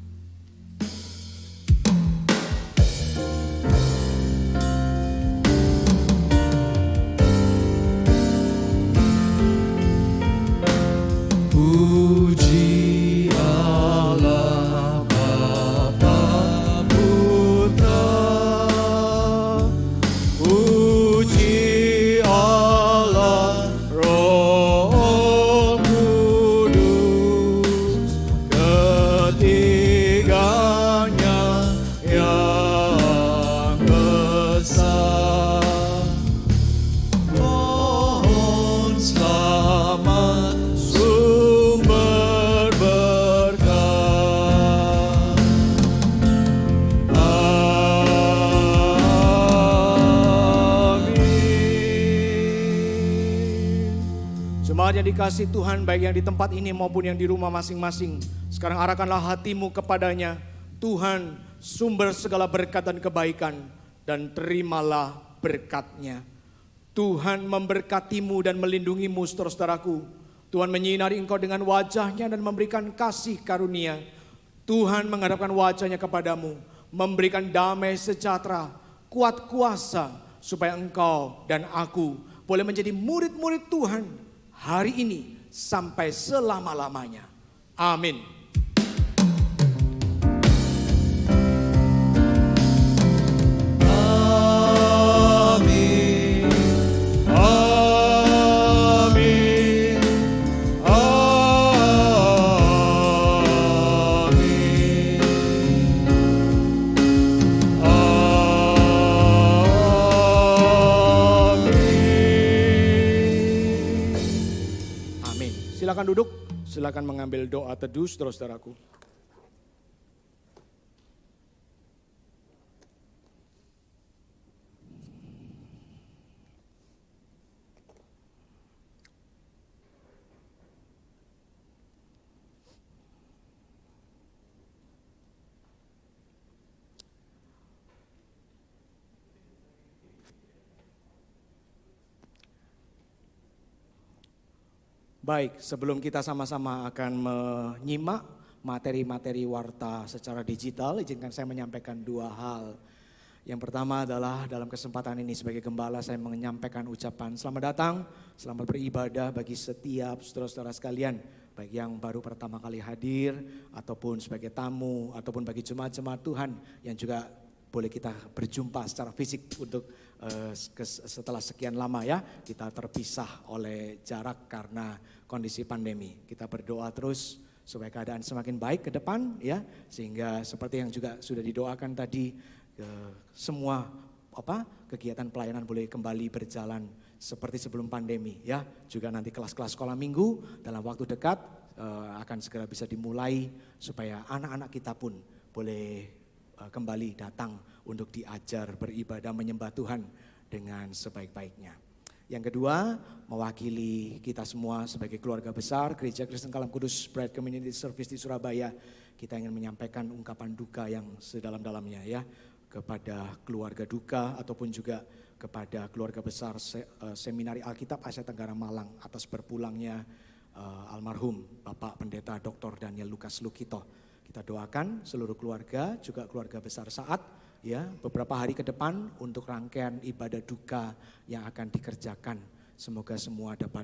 Puji Allah Bapa Putra, puji Allah Roh Kudus, ketiganya yang esa. Mohon selamat sumber berkah. Amin. Jemaat yang dikasihi Tuhan, baik yang di tempat ini maupun yang di rumah masing-masing, sekarang arahkanlah hatimu kepadanya. Tuhan, sumber segala berkat dan kebaikan, dan terimalah berkat-Nya. Tuhan memberkatimu dan melindungimu, saudara-saudaraku. Tuhan menyinari engkau dengan wajah-Nya dan memberikan kasih karunia. Tuhan menghadapkan wajah-Nya kepadamu, memberikan damai sejahtera, kuat kuasa, supaya engkau dan aku boleh menjadi murid-murid Tuhan hari ini sampai selama-lamanya. Amin. Amin. Amin. Amin. Silakan duduk, silakan mengambil doa teduh, saudara-saudaraku. Baik, sebelum kita sama-sama akan menyimak materi-materi warta secara digital, izinkan saya menyampaikan dua hal. Yang pertama adalah dalam kesempatan ini sebagai gembala saya menyampaikan ucapan selamat datang, selamat beribadah bagi setiap saudara-saudara sekalian, baik yang baru pertama kali hadir ataupun sebagai tamu ataupun bagi jemaat-jemaat Tuhan yang juga boleh kita berjumpa secara fisik untuk setelah sekian lama ya kita terpisah oleh jarak karena kondisi pandemi. Kita berdoa terus supaya keadaan semakin baik ke depan ya, sehingga seperti yang juga sudah didoakan tadi semua kegiatan pelayanan boleh kembali berjalan seperti sebelum pandemi ya. Juga nanti kelas-kelas sekolah minggu dalam waktu dekat akan segera bisa dimulai supaya anak-anak kita pun boleh kembali datang untuk diajar beribadah menyembah Tuhan dengan sebaik-baiknya. Yang kedua, mewakili kita semua sebagai keluarga besar Gereja Kristen Kalam Kudus Bright Community Service di Surabaya, kita ingin menyampaikan ungkapan duka yang sedalam-dalamnya ya kepada keluarga duka ataupun juga kepada keluarga besar Seminari Alkitab Asia Tenggara Malang atas berpulangnya almarhum Bapak Pendeta Dr. Daniel Lukas Lukito. Kita doakan seluruh keluarga, juga keluarga besar Saat ya beberapa hari ke depan untuk rangkaian ibadah duka yang akan dikerjakan. Semoga semua dapat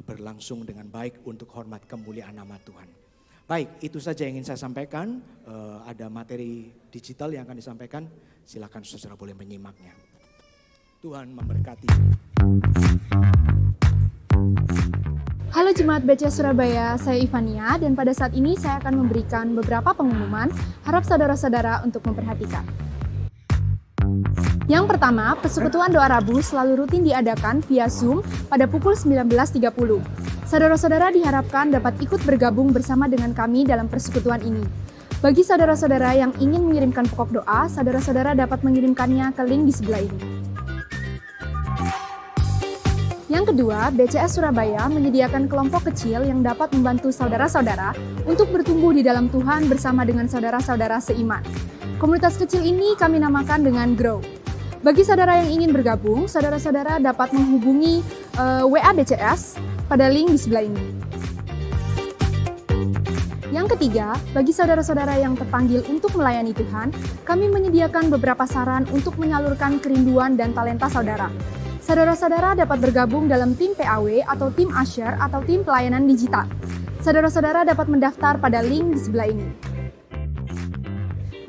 berlangsung dengan baik untuk hormat kemuliaan nama Tuhan. Baik, itu saja yang ingin saya sampaikan. Ada materi digital yang akan disampaikan. Silakan saudara boleh menyimaknya. Tuhan memberkati. Halo Jemaat BC Surabaya, saya Ivania dan pada saat ini saya akan memberikan beberapa pengumuman, harap saudara-saudara untuk memperhatikan. Yang pertama, persekutuan doa Rabu selalu rutin diadakan via Zoom pada pukul 19.30. Saudara-saudara diharapkan dapat ikut bergabung bersama dengan kami dalam persekutuan ini. Bagi saudara-saudara yang ingin mengirimkan pokok doa, saudara-saudara dapat mengirimkannya ke link di sebelah ini. Yang kedua, BCS Surabaya menyediakan kelompok kecil yang dapat membantu saudara-saudara untuk bertumbuh di dalam Tuhan bersama dengan saudara-saudara seiman. Komunitas kecil ini kami namakan dengan Grow. Bagi saudara yang ingin bergabung, saudara-saudara dapat menghubungi WA BCS pada link di sebelah ini. Yang ketiga, bagi saudara-saudara yang terpanggil untuk melayani Tuhan, kami menyediakan beberapa saran untuk menyalurkan kerinduan dan talenta saudara. Saudara-saudara dapat bergabung dalam tim PAW atau tim Usher atau tim pelayanan digital. Saudara-saudara dapat mendaftar pada link di sebelah ini.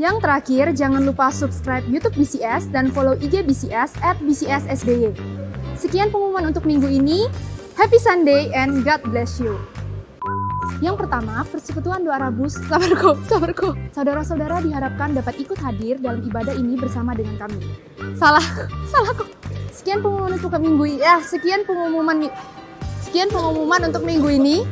Yang terakhir, jangan lupa subscribe YouTube BCS dan follow IG BCS @BCSSBY. Sekian pengumuman untuk minggu ini. Happy Sunday and God bless you. Yang pertama, persekutuan doa Rabu, sabarko. Saudara-saudara diharapkan dapat ikut hadir dalam ibadah ini bersama dengan kami. Salah kok. Sekian pengumuman untuk minggu ini. Sekian pengumuman untuk minggu ini.